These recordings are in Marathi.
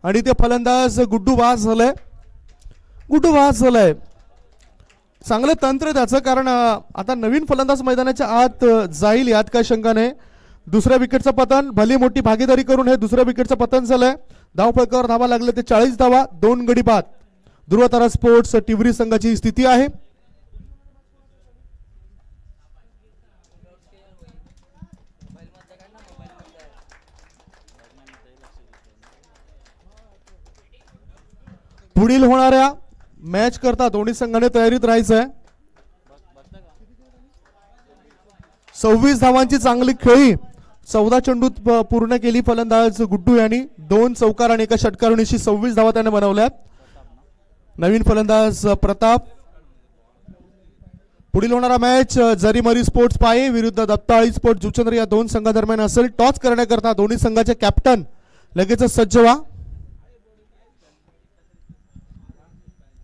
आणि ते फलंदाज गुड्डू वास झालाय. गुड्डू वास झालाय. चांगलं तंत्र त्याचं, कारण आता नवीन फलंदाज मैदानाच्या आत जाईल यात काही शंका नाही. दुसऱ्या विकेटचं पतन, भली मोठी भागीदारी करून हे दुसऱ्या विकेटचं पतन झालंय. धावफलकावर धावा लागले ते 40 धावा, 2 गडी बाद. ध्रुवतारा स्पोर्ट्स टिवरी संघाची स्थिती आहे. पुढील होणाऱ्या मॅच करता दोन्ही संघाने तयारीत राहायचं आहे. 26 धावांची चांगली खेळी 14 चेंडूत पूर्ण केली फलंदाज गुड्डू यांनी. 2 चौकार आणि 1 षटकारांशी 26 धावा त्याने बनवल्या. नवीन फलंदाज प्रताप. पुढील होणारा मॅच जरीमरी स्पोर्ट्स पाये विरुद्ध दत्ताळी स्पोर्ट्स जुचंद्र या दोन संघादरम्यान असेल. टॉस करण्याकरता दोन्ही संघाचे कॅप्टन लगेच सज्ज व्हा.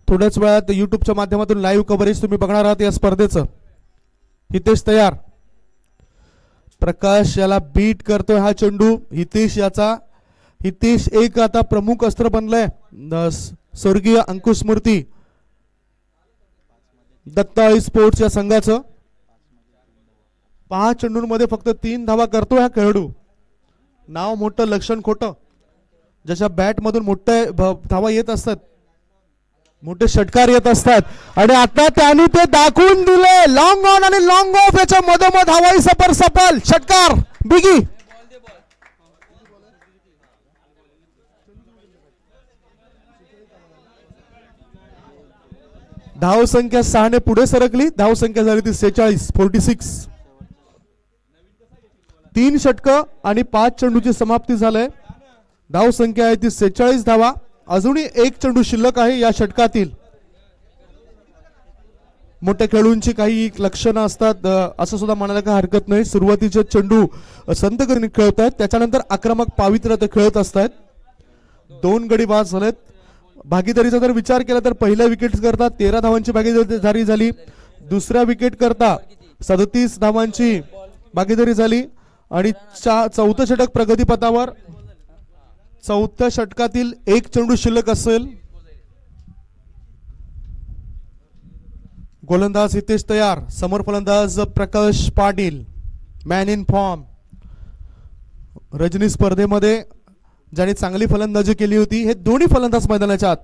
थोड्याच वेळात युट्यूबच्या माध्यमातून लाईव्ह कव्हरेज तुम्ही बघणार आहात या स्पर्धेचं. हितेश तयार. प्रकाश याला बीट करतोय हा चेंडू. हितेश एक आता प्रमुख अस्त्र बनलाय स्वर्गीय अंकुश मूर्ती दत्ताळी स्पोर्ट्स या संघाचं. 5 चेंडूंमध्ये फक्त 3 धावा करतोय हा खेळाडू. नाव मोठं लक्षण खोटं. ज्याच्या बॅट मधून मोठे धावा येत असतात, मोठे षटकार येत असतात आणि आता त्यांनी ते दाखवून दिले. लॉंग ऑन आणि लॉंग ऑफ याच्या मधोमध हवाई सफल षटकार बिगी. धाव संख्या 6 ने पुढे सरकली. धाव संख्या झाली ती 46. 3 षटक आणि 5 चेंडूची समाप्ती झाली. धाव संख्या आहे ती 46 धावा. अजूनही 1 चेंडू शिल्लक आहे या षटकातील. मोठ्या खेळूंची काही लक्षणं असतात असं सुद्धा म्हणायला काही हरकत नाही. सुरुवातीचे चेंडू संत करून खेळत आहेत, त्याच्यानंतर आक्रमक पावित्र्य ते खेळत असतात. 2 गडी बाद झालेत. भागीदारीचा जर विचार केला तर पहिल्या विकेट करता 13 धावांची भागीदारी झाली. दुसऱ्या विकेट करता 37 धावांची भागीदारी झाली आणि चौथं षटक प्रगतीपथावर. 4थ्या षटकातील 1 चेंडू शिल्लक असेल. गोलंदाज हितेश तयार. समोर फलंदाज Prakash Patil. Man in form. रजनी स्पर्धेमध्ये ज्याने चांगली फलंदाजी केली होती. हे दोन्ही फलंदाज मैदानाच्या आत.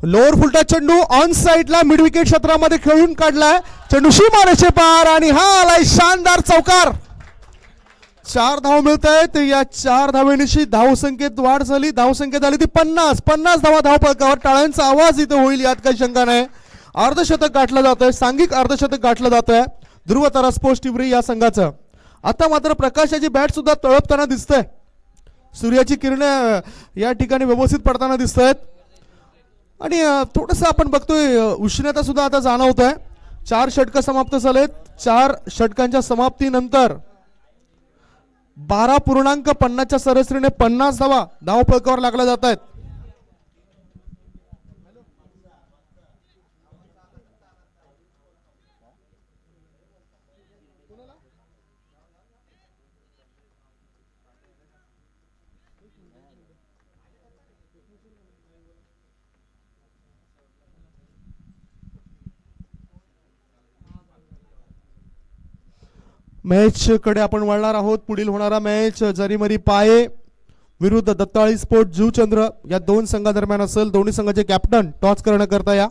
लोअर फुलटा चेंडू ऑन साइडला मिड विकेट क्षेत्रामध्ये खेळून काढलाय. चेंडू सीमारेषे पार आणि हा आलाय शानदार चौकार. 4 धाव मिळत आहेत. या 4 धावेनिशी धाव संख्येत वाढ झाली. धाव संख्या झाली ती 50 धावा धावफलकावर. टाळ्यांचा आवाज इथे होईल यात काही शंका नाही. अर्धशतक गाठलं जात आहे. सांघिक अर्धशतक गाठलं जात आहे ध्रुवतारा स्पोर्ट्स टिवरी या संघाचं. आता मात्र प्रकाशाची बॅट सुद्धा तळपताना दिसतंय. सूर्याची किरणं या ठिकाणी व्यवस्थित पडताना दिसत आहेत आणि थोडंसं आपण बघतोय उष्णता सुद्धा आता जाणवत आहे. 4 षटक समाप्त झालेत. 4 षटकांच्या समाप्तीनंतर 12.50च्या सरासरीने 50 धावा धावफलकावर लागल्या जात आहेत. मॅच कडे आपण वळणार आहोत. पुढील होणारा मॅच जरीमरी पाये विरुद्ध दत्ताळी स्पोर्ट्स जुचंद्र या दोन संघादरम्यान असेल. दोन्ही संघाचे कॅप्टन टॉस करण्याकरता या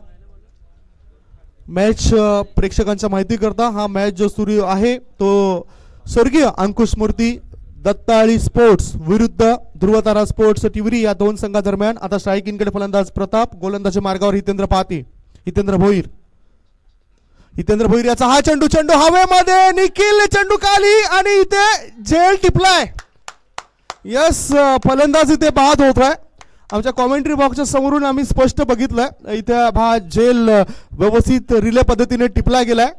मॅच प्रेक्षकांच्या माहिती करता हा मॅच जो सुरू आहे तो स्वर्गीय अंकुश मूर्ती दत्ताळी स्पोर्ट्स विरुद्ध ध्रुवतारा स्पोर्ट्स टिवरी या दोन संघादरम्यान. आता स्ट्रायकिंगकडे फलंदाज प्रताप. गोलंदाजी मार्गावर हितेंद्र भोईर याचा हा चेंडू हवेमध्ये. निखिल चेंडू खाली आणि इथे झेल टिपलाय. यस, फलंदाज इथे बाद होतोय. आमच्या कॉमेंट्री बॉक्सच्या समोरून आम्ही स्पष्ट बघितलंय इथे हा झेल व्यवस्थित रिले पद्धतीने टिपला गेलाय.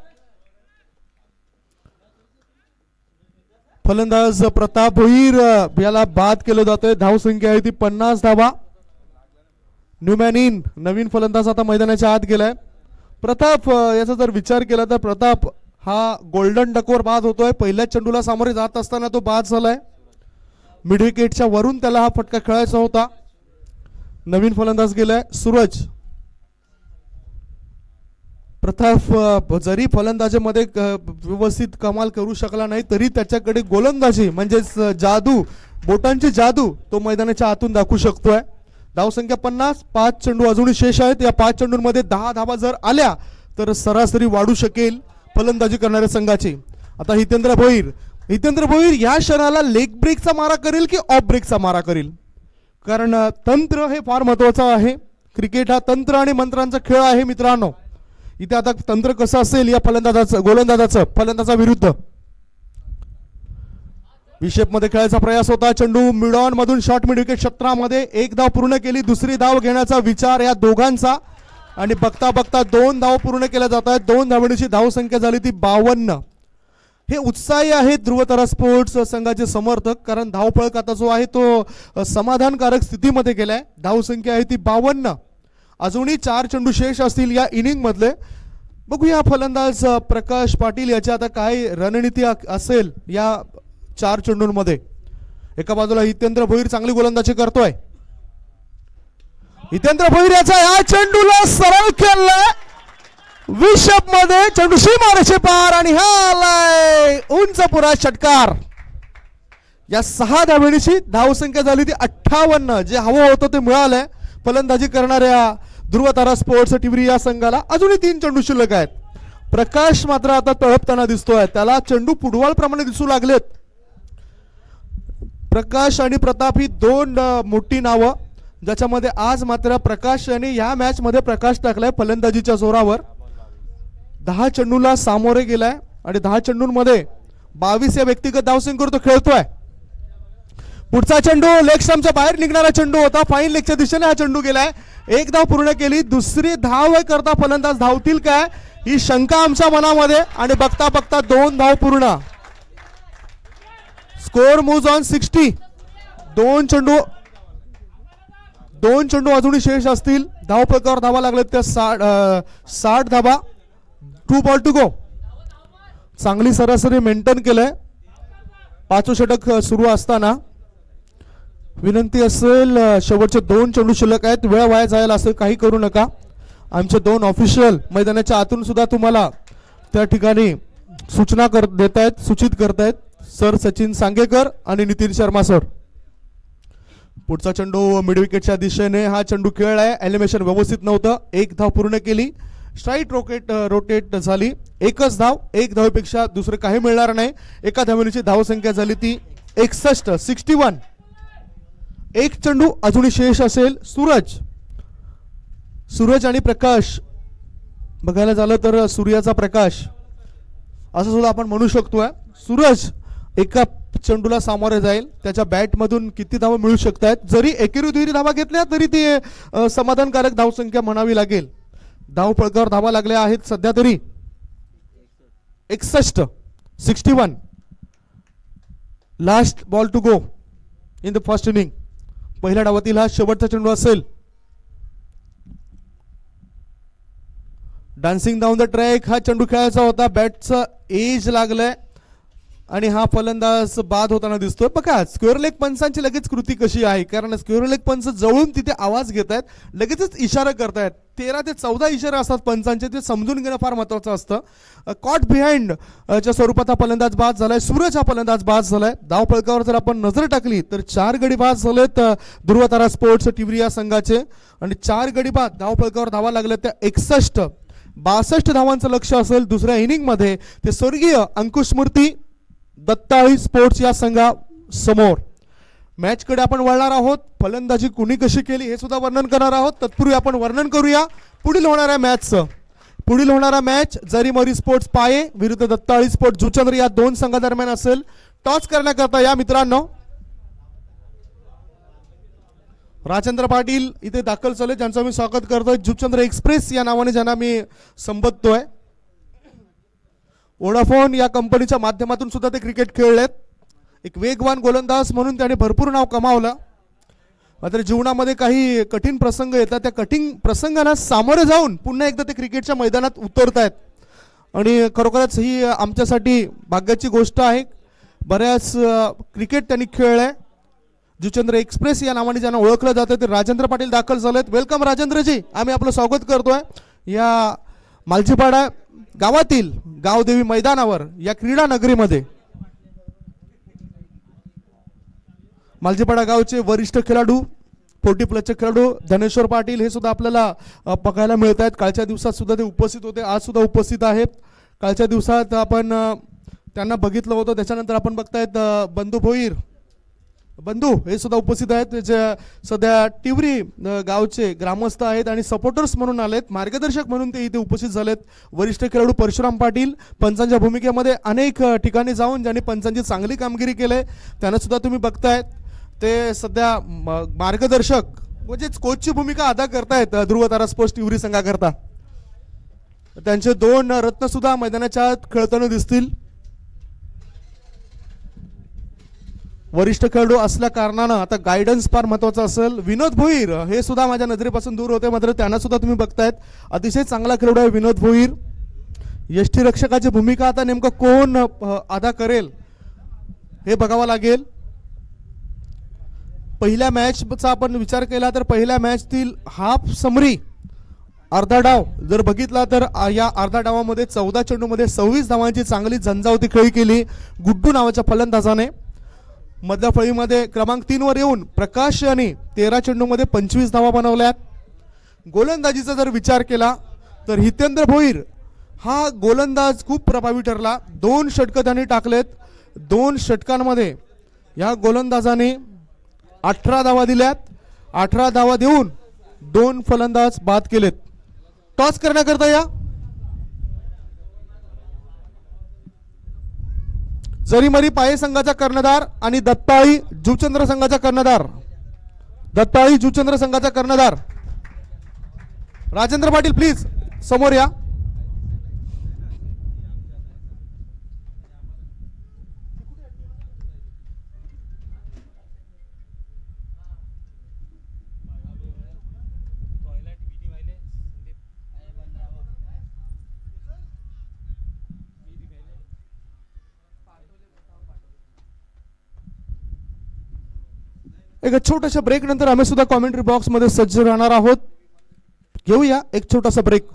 फलंदाज प्रताप भोईर याला बाद केलं जातंय. धाव संख्या आहे ती 50 धावा. न्यूमॅन इन नवीन फलंदाज आता मैदानाच्या आत गेलाय. प्रताप याचा जर विचार केला तर प्रताप हा गोल्डन डकवर बाद होतोय. पहिल्या चेंडूला सामोरे जात असताना तो बाद झालाय. मिड विकेटच्या वरून त्याला हा फटका खेळायचा होता. नवीन फलंदाज गेलाय सूरज. प्रताप जरी फलंदाजीमध्ये व्यवस्थित कमाल करू शकला नाही तरी त्याच्याकडे गोलंदाजी म्हणजेच जादू, बोटांची जादू तो मैदानाच्या आतून दाखवू शकतोय. धावसंख्या 50, 5 चेंडू अजूनही शेष आहेत. या 5 चेंडूंमध्ये 10 धावा जर आल्या तर सरासरी वाढू शकेल फलंदाजी करणाऱ्या संघाची. आता हितेंद्र भोईर या क्षणाला लेग ब्रेकचा मारा करेल की ऑफ ब्रेकचा मारा करेल, कारण तंत्र हे फार महत्वाचं आहे. क्रिकेट हा तंत्र आणि मंत्रांचा खेळ आहे मित्रांनो. इथे आता तंत्र कसं असेल या गोलंदाजाचं फलंदाजाविरुद्ध. विशेप मध्ये खेळायचा प्रयास होता. चेंडू मिड ऑन मधून शॉर्ट मिड विकेट क्षेत्रामध्ये 1 धाव पूर्ण केली. दुसरी धाव घेण्याचा विचार या दोघांचा आणि बघता बघता 2 धाव पूर्ण केल्या जात आहेत. 2 धावांची धावसंख्या झाली ती 52. हे उत्साही आहेत ध्रुवतारा स्पोर्ट्स संघाचे समर्थक, कारण धावफलक आता जो आहे तो समाधानकारक स्थितीमध्ये गेलाय. धावसंख्या आहे ती 52. अजूनही 4 चेंडू शेष असतील या इनिंग मधले. बघूया फलंदाज प्रकाश पाटील याची आता काय रणनीती असेल या 4 चेंडूंमध्ये. एका बाजूला हितेंद्र भोईर चांगली गोलंदाजी करतोय. हितेंद्र भोईर याचा या चेंडूला सरळ केलाय. विशप मध्ये चेंडू सीमारेषे पार आणि हा आलाय उंच पुरा षटकार. या 6 धावेची धावसंख्या झाली ती 58. जे हवं होतं ते मिळालंय फलंदाजी करणाऱ्या ध्रुवतारा स्पोर्ट्स टिवरी या संघाला. अजूनही 3 चेंडू शिल्लक आहेत. प्रकाश मात्र आता तळपताना दिसतोय. त्याला चेंडू फुटबॉल प्रमाणे दिसू लागलेत. प्रकाश आणि प्रताप ही 2 मोठी नावं, ज्याच्यामध्ये आज मात्र प्रकाश यांनी या मॅच मध्ये प्रकाश टाकलाय फलंदाजीच्या जोरावर. 10 चेंडूला सामोरे गेलाय आणि 10 चेंडूंमध्ये 22 या व्यक्तिगत धावसंख्येवर तो खेळतोय. पुढचा चेंडू लेग स्टंपच्या बाहेर निघणारा चेंडू होता. फाईन लेगच्या दिशेने हा चेंडू गेलाय. 1 धाव पूर्ण केली. दुसरी धाव करता फलंदाज धावतील काय ही शंका आमच्या मनामध्ये आणि बघता बघता 2 धाव पूर्ण. Score moves on 60. 2 चेंडू अजूनही शेष असतील. धावफलकावर धावा लागलेत त्या 60 धावा. 2 बॉल टू गो. चांगली सरासरी मेंटेन केलंय 5वं षटक सुरू असताना. विनंती असेल शेवटचे 2 चेंडू शिल्लक आहेत. वेळ वाया जायला असं काही करू नका. आमचे 2 ऑफिशियल मैदानाच्या आतून सुद्धा तुम्हाला त्या ठिकाणी सूचना सूचित करतायत सर सचिन सांगेकर आणि नितीन शर्मा सर. पुढचा चेंडू मिड विकेटच्या दिशेने हा चेंडू खेळलाय. एलिमिनेशन व्यवस्थित नव्हतं. 1 धाव पूर्ण केली. स्ट्राईक रोटेट झाली. 1च धाव. 1 धावेपेक्षा दुसरं काही मिळणार नाही. एका धावेची धावसंख्या झाली ती 61. 1 चेंडू अजूनही शेष असेल. सूरज आणि प्रकाश बघायला झालं तर सूर्याचा प्रकाश असं सुद्धा आपण म्हणू शकतोय. सूरज एका चेंडूला सामोरे जाईल. त्याच्या बॅट मधून किती धावा मिळू शकतात. जरी एकेरी दुहेरी धावा घेतल्या तरी ती समाधानकारक धावसंख्या म्हणावी लागेल. धाव फलकावर धावा लागल्या आहेत सध्या तरी 61. Last ball to go in the first inning. पहिल्या डावातील हा शेवटचा चेंडू असेल. डान्सिंग डाऊन द ट्रॅक हा चेंडू खेळायचा होता. बॅटचा एज लागलाय आणि हा फलंदाज बाद होताना दिसतोय. बघा स्क्वेअर लेग पंचांची लगेच कृती कशी आहे, कारण स्क्वेअर लेग पंच जवळून तिथे आवाज घेत आहेत, लगेचच इशारा करतायत. 13 ते 14 इशारे असतात पंचांचे, ते समजून घेणं फार महत्वाचं असतं. कॉट बिहाइंड च्या स्वरूपात हा फलंदाज बाद झालाय. सूरज हा फलंदाज बाद झालाय. धाव फलकावर जर आपण नजर टाकली तर 4 गडी बाद झालेत ध्रुवतारा स्पोर्ट्स टिवरी या संघाचे आणि 4 गडी बाद धाव फलकावर धावा लागल्या त्या 61. 62 धावांचं लक्ष असेल दुसऱ्या इनिंग मध्ये. ते स्वर्गीय अंकुश मूर्ती दत्ताळी स्पोर्ट्स या संघा समोर. मॅच कडे आपण वळणार आहोत. फलंदाजी कुणी कशी केली हे सुद्धा वर्णन करणार आहोत. तत्पूर्वी आपण वर्णन करूया पुढील होणाऱ्या मॅचचं. पुढील होणारा मॅच जरीमोरी स्पोर्ट्स पाये विरुद्ध दत्ताळी स्पोर्ट्स जुचंद्र या 2 संघादरम्यान असेल. टॉस करण्याकरता या मित्रांनो राजेंद्र पाटील इथे दाखल झाले, ज्यांचं मी स्वागत करतोय. जुचंद्र एक्सप्रेस या नावाने ज्यांना मी संबोधतोय. वोडाफोन या कंपनीच्या माध्यमातून सुद्धा ते क्रिकेट खेळलेत. एक वेगवान गोलंदाज म्हणून त्याने भरपूर नाव कमावलं. मात्र जीवनामध्ये काही कठीण प्रसंग येतात. त्या कठीण प्रसंगांना सामोरे जाऊन पुन्हा एकदा ते क्रिकेटच्या मैदानात उतरतायत आणि खरोखरच ही आमच्यासाठी भाग्याची गोष्ट आहे. बऱ्याच क्रिकेट त्यांनी खेळलंय. जुचंद्र एक्सप्रेस या नावाने ज्यांना ओळखलं जातं ते राजेंद्र पाटील दाखल झालेत. वेलकम राजेंद्रजी, आम्ही आपलं स्वागत करतोय या मालजीपाडा गावातील गावदेवी मैदानावर या क्रीडा नगरीमध्ये. मालजीपाडा गावचे वरिष्ठ खेळाडू 40+ खेळाडू धनेश्वर पाटील हे सुद्धा आपल्याला बघायला मिळत आहेत. कालच्या दिवसात सुद्धा ते उपस्थित होते, आज सुद्धा उपस्थित आहेत. कालच्या दिवसात आपण त्यांना बघितलं होतं. त्याच्यानंतर आपण बघतायत बंधू भोईर बंधू हे सुद्धा उपस्थित आहेत. जे सध्या टिवरी गावचे ग्रामस्थ आहेत आणि सपोर्टर्स म्हणून आलेत, मार्गदर्शक म्हणून ते इथे उपस्थित झालेत. वरिष्ठ खेळाडू परशुराम पाटील पंचांच्या भूमिकेमध्ये अनेक ठिकाणी जाऊन ज्यांनी पंचांची चांगली कामगिरी केली त्यांना सुद्धा तुम्ही बघतायत. ते सध्या मार्गदर्शक म्हणजेच कोचची भूमिका अदा करतायत ध्रुवतारा स्पोर्ट्स टिवरी संघाकरता. त्यांचे 2 रत्न सुद्धा मैदानाच्या आत खेळताना दिसतील. वरिष्ठ खेळाडू असल्या कारणानं आता गायडन्स फार महत्वाचा असेल. विनोद भोईर हे सुद्धा माझ्या नजरेपासून दूर होते, मात्र त्यांना सुद्धा तुम्ही बघतायत. अतिशय चांगला खेळाडू आहे विनोद भोईर. यष्टीरक्षकाची भूमिका आता नेमकं कोण अदा करेल हे बघावं लागेल. पहिल्या मॅचचा आपण विचार केला तर पहिल्या मॅचतील हाफ समरी अर्धा डाव जर बघितला तर या अर्धा डावामध्ये 14 चेंडूमध्ये 26 धावांची चांगली झंझावती खेळी केली गुड्डू नावाच्या फलंदाजाने. मधल्या फळीमध्ये क्रमांक 3 वर येऊन प्रकाश यांनी 13 चेंडूमध्ये 25 धावा बनवल्यात. गोलंदाजीचा जर विचार केला तर हितेंद्र भोईर हा गोलंदाज खूप प्रभावी ठरला. 2 षटकं त्यांनी टाकलेत. 2 षटकांमध्ये या गोलंदाजाने 18 धावा दिल्यात. 18 धावा देऊन 2 फलंदाज बाद केलेत. टॉस करण्याकरता या जरीमरी पाये संघाचा कर्णधार आणि दत्ताळी जुचंद्र संघाचा कर्णधार. दत्ताळी जुचंद्र संघाचा कर्णधार राजेंद्र पाटील प्लीज समोर या. एक छोटासा ब्रेक नंतर आम्ही सुद्धा कॉमेंट्री बॉक्स मध्ये सज्ज राहणार आहोत. घेऊया एक छोटासा ब्रेक.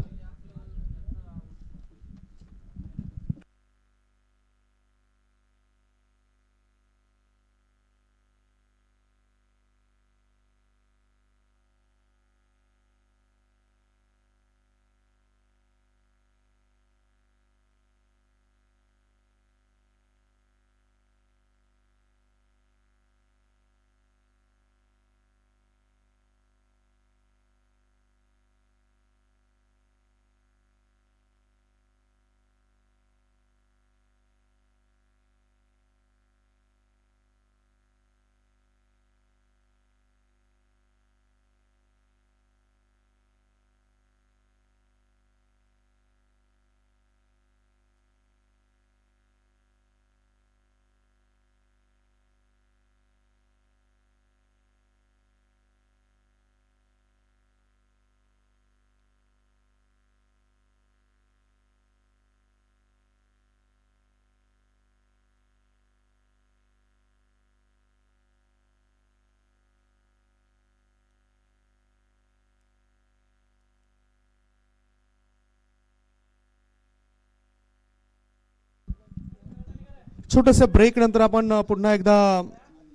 छोट्याशा ब्रेक नंतर आपण पुन्हा एकदा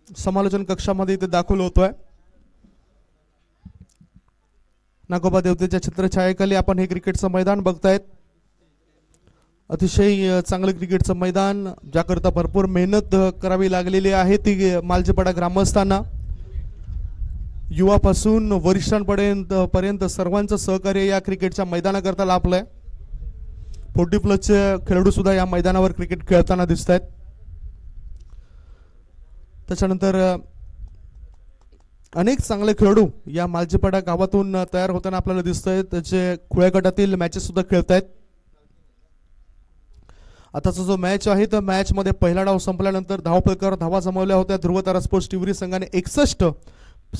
समालोचन कक्षामध्ये इथे दाखल होतोय. नागोबा देवतेच्या छत्रछायेखाली आपण हे क्रिकेटचं मैदान बघतायत. अतिशय चांगलं क्रिकेटचं मैदान ज्याकरता भरपूर मेहनत करावी लागलेली आहे ती मालजीपाडा ग्रामस्थांना. युवापासून वरिष्ठांपर्यंत सर्वांचं सहकार्य या क्रिकेटच्या मैदानाकरता लाभलंय. 40+ खेळाडू सुद्धा या मैदानावर क्रिकेट खेळताना दिसत आहेत. त्याच्यानंतर अनेक चांगले खेळाडू या मालजीपाडा गावातून तयार होताना आपल्याला दिसत आहेत. त्याचे खुल्या गटातील मॅचेस सुद्धा खेळत आहेत. आताचा जो मॅच आहे तर मॅच मध्ये पहिला डाव संपल्यानंतर धावफलकावर धावा जमवल्या होत्या. ध्रुवतारा स्पोर्ट्स टिवरी संघाने 61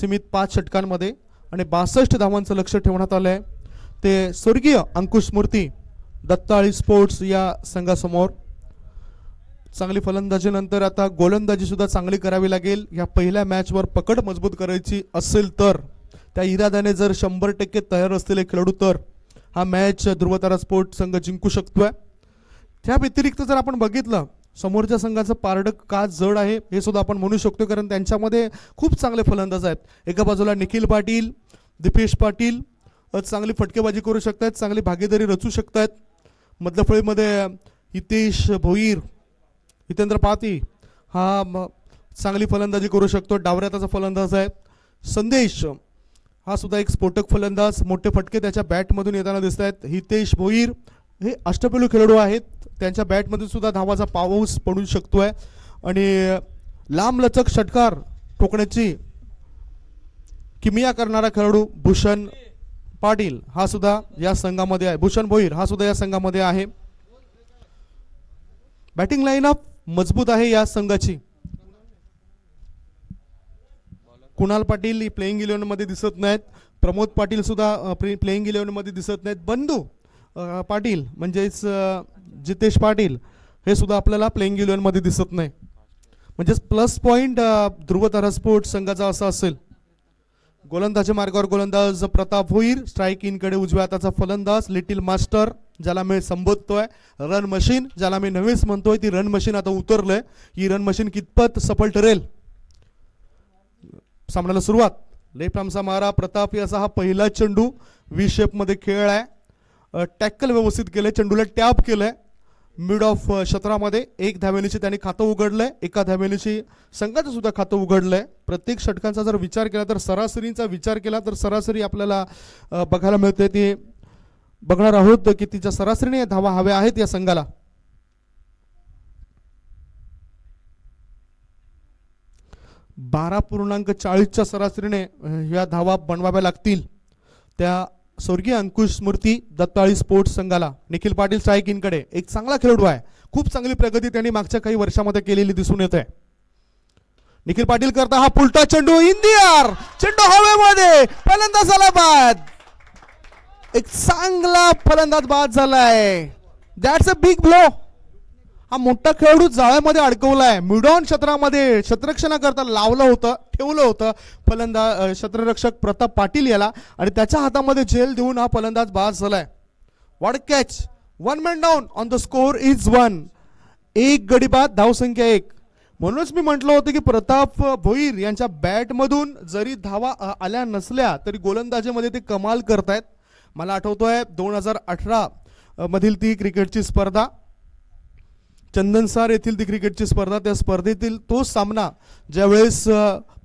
सीमित 5 षटकांमध्ये आणि 62 धावांचं लक्ष ठेवण्यात आलंय. ते स्वर्गीय अंकुश मूर्ती दत्ताळी स्पोर्ट्स या संघासमोर. चांगली फलंदाजी नंतर आता गोलंदाजी सुद्धा चांगली करावी लागेल. या पहिल्या मॅचवर पकड मजबूत करायची असेल तर त्या इराद्याने जर 100% तयार असलेले खेळाडू तर हा मॅच ध्रुवतारा स्पोर्ट संघ जिंकू शकतोय. त्या व्यतिरिक्त जर आपण बघितलं समोरच्या संघाचं पारड का जड आहे हे सुद्धा आपण म्हणू शकतो, कारण त्यांच्यामध्ये खूप चांगले फलंदाज आहेत. एका बाजूला निखिल पाटील, दीपेश पाटील चांगली फटकेबाजी करू शकतात, चांगली भागीदारी रचू शकतात. मधल्या फळीमध्ये हितेश भोईर, हितेंद्र पाती हा चांगली फलंदाजी करू शकतो, डावऱ्याचा फलंदाज आहे. संदेश हा सुद्धा एक स्फोटक फलंदाज, मोठे फटके त्याच्या बॅटमधून येताना दिसत आहेत. हितेश भोईर हे अष्टपैलू खेळाडू आहेत, त्यांच्या बॅटमधून सुद्धा धावाचा पाऊस पडू शकतोय आणि लांबलचक षटकार ठोकण्याची किमया करणारा खेळाडू भूषण पाटील हा सुद्धा या संघामध्ये आहे. भूषण भोईर हा सुद्धा या संघामध्ये आहे. बॅटिंग लाईनअप मजबूत आहे या संघाची. कुणाल पाटील प्लेइंग 11 मध्ये दिसत नाहीत, प्रमोद पाटील सुद्धा प्लेइंग 11 मध्ये दिसत नाहीत, बंधू पाटील म्हणजेच जितेश पाटील हे सुद्धा आपल्याला प्लेइंग 11 मध्ये दिसत नाही. म्हणजेच प्लस पॉइंट ध्रुवतारा स्पोर्ट संघाचा असा असेल. गोलंदाजी मार्गावर गोलंदाज प्रताप भोईर, स्ट्राईक इन कडे उजव्या हाताचा फलंदाज लिटिल मास्टर ज्याला मी संबोधतोय, रन मशीन ज्याला मी नवीच म्हणतोय, ती रन मशीन आता उतरलंय. ही रन मशीन कितपत सफल ठरेल. सामन्याला सुरुवात, लेफ्ट आर्मचा मारा प्रताप याचा हा पहिला चेंडू व्ही शेप मध्ये खेळलाय, टॅकल व्यवस्थित केलंय, चेंडूला टॅप केलंय मिड ऑफ क्षेत्रामध्ये. 1 धावेनीचे त्यांनी खातं उघडलंय, 1 धावेनीची संघाचं सुद्धा खातं उघडलंय. प्रत्येक षटकांचा जर विचार केला तर सरासरीचा विचार केला तर सरासरी आपल्याला बघायला मिळते. ते बघणार आहोत की तिच्या सरासरीने धावा हव्या आहेत या संघाला. .40 सरासरीने या धावा बनवाव्या लागतील त्या स्वर्गीय अंकुश स्मृती दत्ताळी स्पोर्ट्स संघाला. निखिल पाटील स्ट्राईक इन कडे, एक चांगला खेळाडू आहे, खूप चांगली प्रगती त्यांनी मागच्या काही वर्षामध्ये केलेली दिसून येत आहे. निखिल पाटील करता हा पुलटा चेंडू इन दी एअर, चेंडू हवेमध्ये, फलंदाजाला बाद. एक चांगला फलंदाज बाद झालाय. That's a big blow. हा मोठा खेळाडू जाळ्यामध्ये अडकवलाय, मिडॉन क्षेत्रामध्ये क्षेत्ररक्षणाकरता लावलं होतं, ठेवलं होतं फलंदाज क्षेत्ररक्षक प्रताप पाटील याला आणि त्याच्या हातामध्ये झेल देऊन हा फलंदाज बाद झालाय. What catch. 1 man down on the score is 1. एक गडी बाद, धावसंख्या 1. म्हणूनच मी म्हटलं होतं की प्रताप भोईर यांच्या बॅटमधून जरी धावा आल्या नसल्या तरी गोलंदाजीमध्ये ते कमाल करतायत. मला आठवतोय 2018 मधील ती क्रिकेटची स्पर्धा, चंदनसार येथील ती क्रिकेटची स्पर्धा, त्या स्पर्धेतील तो सामना ज्यावेळेस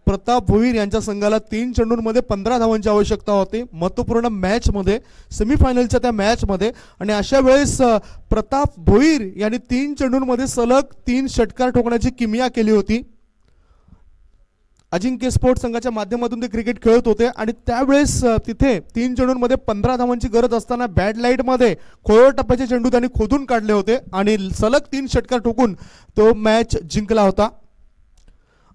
प्रताप भोईर यांच्या संघाला 3 चेंडूंमध्ये 15 धावांची आवश्यकता होती महत्त्वपूर्ण मॅचमध्ये, सेमीफायनलच्या त्या मॅचमध्ये. आणि अशा वेळेस प्रताप भोईर यांनी 3 चेंडूंमध्ये सलग 3 षटकार ठोकण्याची किमया केली होती. अजिंक्य स्पोर्ट्स संघाच्या माध्यमातून ते क्रिकेट खेळत होते आणि त्यावेळेस तिथे 3 चेंडूंमध्ये 15 धावांची गरज असताना बॅड लाईटमध्ये खोळ टप्प्याचे चेंडू त्यांनी खोदून काढले होते आणि सलग 3 षटकार ठोकून तो मॅच जिंकला होता.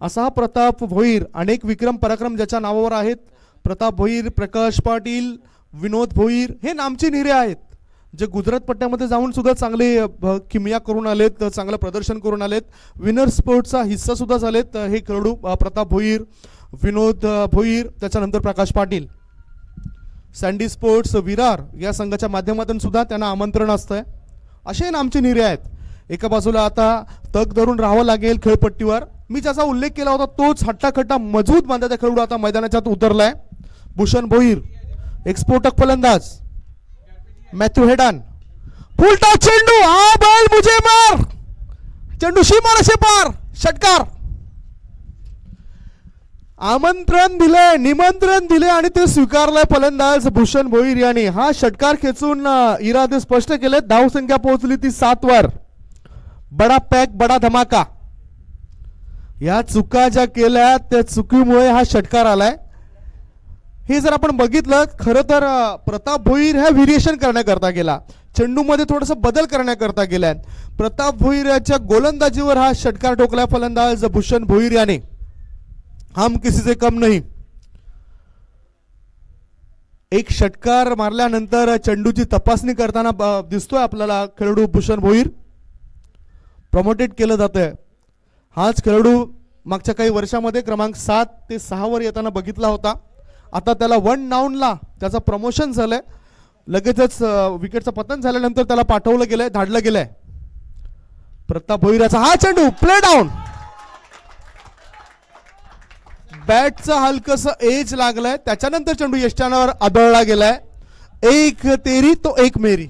असा हा प्रताप भोईर. अनेक विक्रम पराक्रम ज्याच्या नावावर आहेत. प्रताप भोईर, प्रकाश पाटील, विनोद भोईर हे नामचे निरे आहेत जे गुजरात पट्ट्यामध्ये जाऊन सुद्धा चांगले किमया करून आलेत, चांगलं प्रदर्शन करून आलेत, विनर स्पोर्ट्सचा हिस्सा सुद्धा झालेत हे खेळाडू. प्रताप भोईर, विनोद भोईर, त्याच्यानंतर प्रकाश पाटील. सँडी स्पोर्ट्स विरार या संघाच्या माध्यमातून सुद्धा त्यांना आमंत्रण असतंय. असे नामचे निरे आहेत. एका बाजूला आता तग धरून राहावं लागेल खेळपट्टीवर. मी ज्याचा उल्लेख केला होता तोच हट्टाखट्टा मजबूत बांधाचा खेळाडू आता मैदानाच्या आत उतरलाय. भूषण भोईर, एक्सपोर्टक फलंदाज. मॅथ्यू हेडन, फुलटा चेंडू, हा बॉल मुझे मार, चेंडू सीमारेषे पार, षटकार. आमंत्रण दिले, निमंत्रण दिले आणि ते स्वीकारलंय फलंदाज भूषण भोईर यांनी. हा षटकार खेचून इरादे स्पष्ट केले. धावसंख्या पोहोचली ती 7 वर. बडा पॅक, बडा धमाका. या चुका ज्या केल्या त्या चुकीमुळे हा षटकार आलाय. हे जर आपण बघितलं खरं तर प्रताप भोईर ह्या व्हेरिएशन करण्याकरता गेला, चेंडूमध्ये थोडासा बदल करण्याकरता गेलाय. प्रताप भोईर याच्या गोलंदाजीवर हा षटकार ठोकला फलंदाज भूषण भोईर याने. हम किसी से कम नहीं. एक षटकार मारल्यानंतर चेंडूची तपासणी करताना दिसतोय आपल्याला खेळाडू भूषण भोईर. प्रमोटेड केलं जातंय. हाच खेळाडू मागच्या काही वर्षामध्ये क्रमांक 7 ते 6 वर येताना बघितला होता. आता त्याला 1 डाऊनला त्याचं प्रमोशन झालंय. लगेचच विकेटचं पतन झाल्यानंतर त्याला पाठवलं गेलंय, धाडलं गेलंय. प्रताप भोईराचा हा चेंडू प्ले डाऊन. बॅटचं हलकस एज लागलंय, त्याच्यानंतर चेंडू यष्टांवर आदळला गेलाय. 1 तेरी तो 1 मेरी.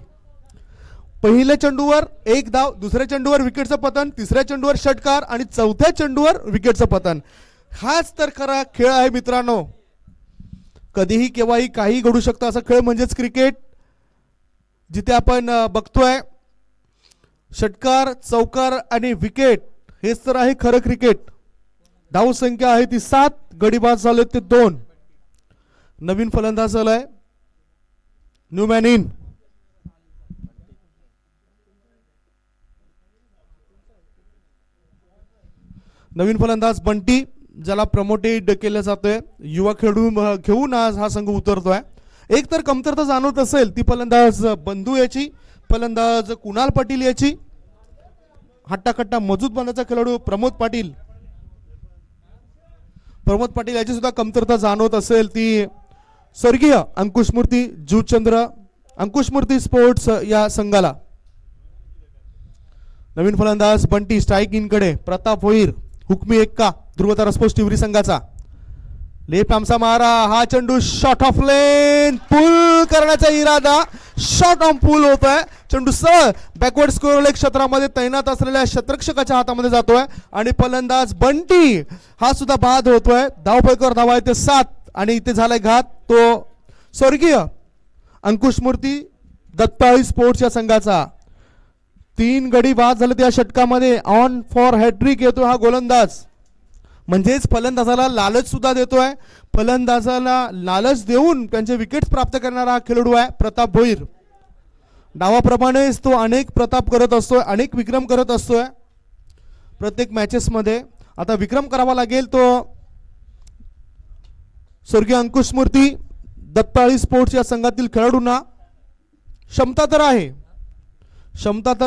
पहिल्या चेंडूवर 1 धाव, दुसऱ्या चेंडूवर विकेटचं पतन, तिसऱ्या चेंडूवर षटकार आणि चौथ्या चेंडूवर विकेटचं पतन. हाच तर खरा खेळ आहे मित्रांनो. कधीही केव्हाही काही घडू शकतं असा खेळ म्हणजेच क्रिकेट. जिथे आपण बघतोय षटकार, चौकार आणि विकेट, हेच तर आहे खरं क्रिकेट. धाव संख्या आहे ती 7, गडी बाद झाले ते 2. नवीन फलंदाज झालाय न्यू मॅन इन. नवीन फलंदाज बंटी, ज्याला प्रमोटेड केलं जातंय. युवा खेळाडू घेऊन आज हा संघ उतरतोय. एक तर कमतरता जाणवत असेल ती फलंदाज बंधू याची, फलंदाज कुणाल पाटील याची. हट्टाकट्टा मजबूत बांधाचा खेळाडू प्रमोद पाटील याची सुद्धा कमतरता जाणवत असेल ती स्वर्गीय अंकुशमूर्ती जूचंद्र, अंकुशमूर्ती स्पोर्ट्स या संघाला. नवीन फलंदाज बंटी स्ट्राईक इन कडे. प्रताप भोईर हुकमी एक्का ध्रुवतारा स्पोर्ट्स टिवरी संघाचा. लेफ्ट आमचा मारा, हा चेंडू शॉट ऑफ लेन, पुल करण्याचा इरादा. शॉट ऑन पुल होतोय. चेंडू सरळ बॅकवर्ड स्कोअर लेग क्षेत्रामध्ये तैनात असलेल्या शतरक्षकाच्या हातामध्ये जातोय आणि फलंदाज बंटी हा सुद्धा बाद होतोय. धावफलकावर धावा आहे ते 7 आणि इथे झालाय घात तो स्वर्गीय अंकुशमूर्ती दत्ताळी स्पोर्ट्स या संघाचा. 3 गडी बाद झाले त्या षटकामध्ये. ऑन फॉर हॅट्रिक येतो हा गोलंदाज, म्हणजेच फलंदाजाला लालच सुद्धा देतोय. फलंदाजाला लालच देऊन त्यांचे विकेट्स प्राप्त करणारा खेळाडू आहे प्रताप भोईर. डावाप्रमाणेच तो अनेक प्रताप करत असतोय, अनेक विक्रम करत असतोय प्रत्येक मॅचेस मध्ये. आता विक्रम करावा लागेल तो स्वर्गीय अंकुशमूर्ती दत्ताळी स्पोर्ट्स या संघातील खेळाडूंना. क्षमता तर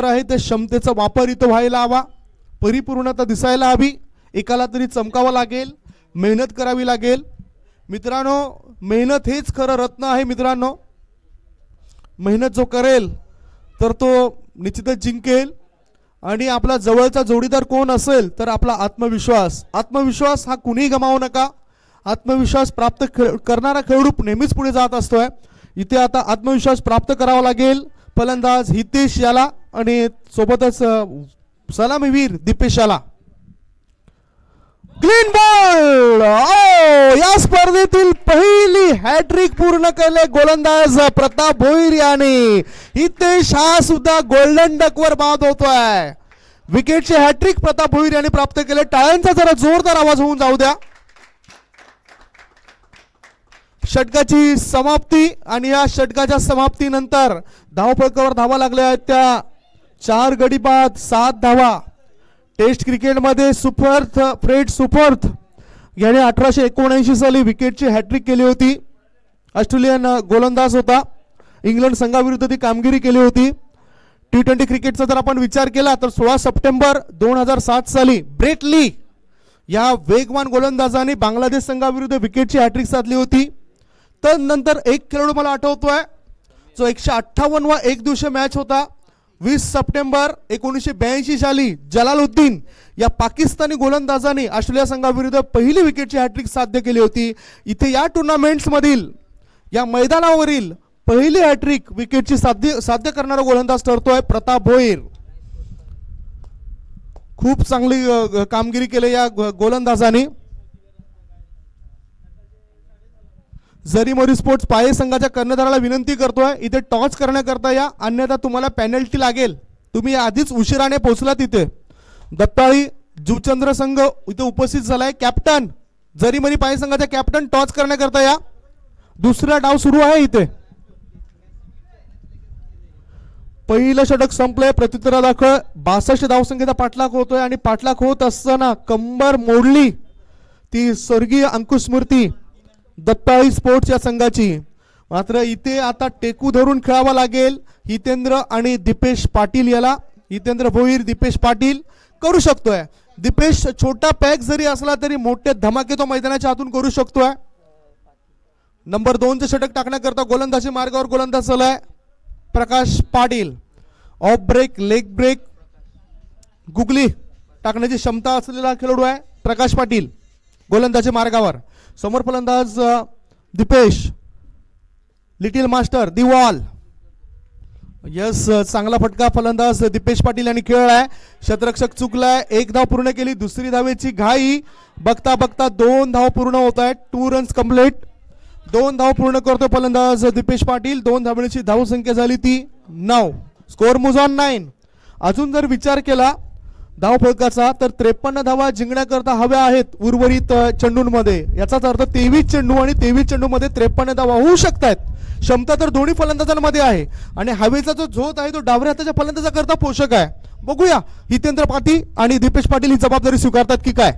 आहे, ते क्षमतेचा वापर इथं व्हायला हवा, परिपूर्णता दिसायला हवी. एकाला तरी चमकावं लागेल, मेहनत करावी लागेल. मित्रांनो, मेहनत हेच खरं रत्न आहे. मित्रांनो, मेहनत जो करेल तर तो निश्चितच जिंकेल. आणि आपला जवळचा जोडीदार कोण असेल तर आपला आत्मविश्वास हा कुणीही गमावू नका. आत्मविश्वास प्राप्त करणारा खेळाडू नेहमीच पुढे जात असतोय. इथे आता आत्मविश्वास प्राप्त करावा लागेल फलंदाज हितेश याला आणि सोबतच सलामीवीर दीपेश याला. Clean ball. या स्पर्धेतील पहिली हॅट्रिक पूर्ण केले गोलंदाज प्रताप भोईर याने. हितेश हा सुद्धा गोल्डन डक वर बाद होतोय. विकेटचे हॅट्रिक प्रताप भोईर यांनी प्राप्त केले. टाळ्यांचा जरा जोरदार आवाज होऊन जाऊ द्या. षटकाची समाप्ती आणि या षटकाच्या समाप्तीनंतर धावफलकावर धावा लागल्या आहेत त्या 4 गडी बाद 7 धावा. टेस्ट क्रिकेटमध्ये फ्रेड सुपर्थ याने 1879 साली विकेटची हॅट्रिक केली होती. ऑस्ट्रेलियन गोलंदाज होता. इंग्लंड संघाविरुद्ध ती कामगिरी केली होती. T20 क्रिकेटचा जर आपण विचार केला तर 16 सप्टेंबर 2007 साली ब्रेट ली या वेगवान गोलंदाजाने बांगलादेश संघाविरुद्ध विकेटची हॅट्रिक साधली होती. त्यानंतर एक खेळाडू मला आठवतोय जो 158वा एक दिवसीय मॅच होता 20 सप्टेंबर 1982 साली जलालुद्दीन या पाकिस्तानी गोलंदाजाने ऑस्ट्रेलिया संघाविरुद्ध पहिली विकेटची हॅट्रिक साध्य केली होती. इथे या टुर्नामेंट्स मधील या मैदानावरील पहिली हॅट्रिक विकेटची साध्य करणारा गोलंदाज ठरतोय प्रताप भोईर. खूप चांगली कामगिरी केली या गोलंदाजाने. जरी मोरी स्पोर्ट्स पाये संघाच्या कर्णधाराला विनंती करतोय इथे टॉस करण्याकरता या, अन्यथा तुम्हाला पेनल्टी लागेल. तुम्ही आधीच उशिराने पोहोचला तिथे. दत्ताळी जुचंद्र संघ इथे उपस्थित झालाय. कॅप्टन जरीमरी पाये संघाचा कॅप्टन टॉस करण्याकरता या. दुसरा डाव सुरू आहे इथे. पहिलं षटक संपलंय. प्रत्युत्तरादाखल 62 धावसंख्येचा पाठलाग होतोय आणि पाठलाग होत असताना कंबर मोडली ती स्वर्गीय अंकुशमूर्ती दत्ताळी स्पोर्ट्स या संघाची. मात्र इथे आता टेकू धरून खेळावा लागेल हितेंद्र आणि दीपेश पाटील याला. हितेंद्र भोईर, दीपेश पाटील करू शकतोय. दीपेश छोटा पॅक जरी असला तरी मोठे धमाके तो मैदानाच्या आतून करू शकतोय. नंबर 2चे षटक टाकण्याकरता गोलंदाजी मार्गावर गोलंदाज झालाय Prakash Patil. Off break, leg break, googly टाकण्याची क्षमता असलेला खेळाडू आहे प्रकाश पाटील. गोलंदाजी मार्गावर समोर फलंदाज दीपेश, लिटिल मास्टर दिवाल. यस, चांगला फटका फलंदाज दीपेश पाटील यांनी खेळलाय. क्षेत्ररक्षक चुकलाय. 1 धाव पूर्ण केली. दुसरी धावेची घाई. बघता बघता 2 धाव पूर्ण होत आहेत. 2 रन्स कंप्लीट. 2 धाव पूर्ण करतो फलंदाज दीपेश पाटील. 2 धावेची धावसंख्या झाली ती 9. Score moves on 9. अजून जर विचार केला धाव फलकाचा तर 53 धावा जिंकण्याकरता हव्या आहेत उर्वरित चेंडूंमध्ये. याचाच अर्थ 23 चेंडू आणि 23 चेंडू मध्ये 53 धावा होऊ शकतात. क्षमता तर दोन्ही फलंदाजांमध्ये आहे आणि हवेचा जो झोत आहे तो डावऱ्या हाताच्या फलंदाजाकरता पोषक आहे. बघूया हितेंद्र पाटील आणि दीपेश पाटील ही जबाबदारी स्वीकारतात की काय.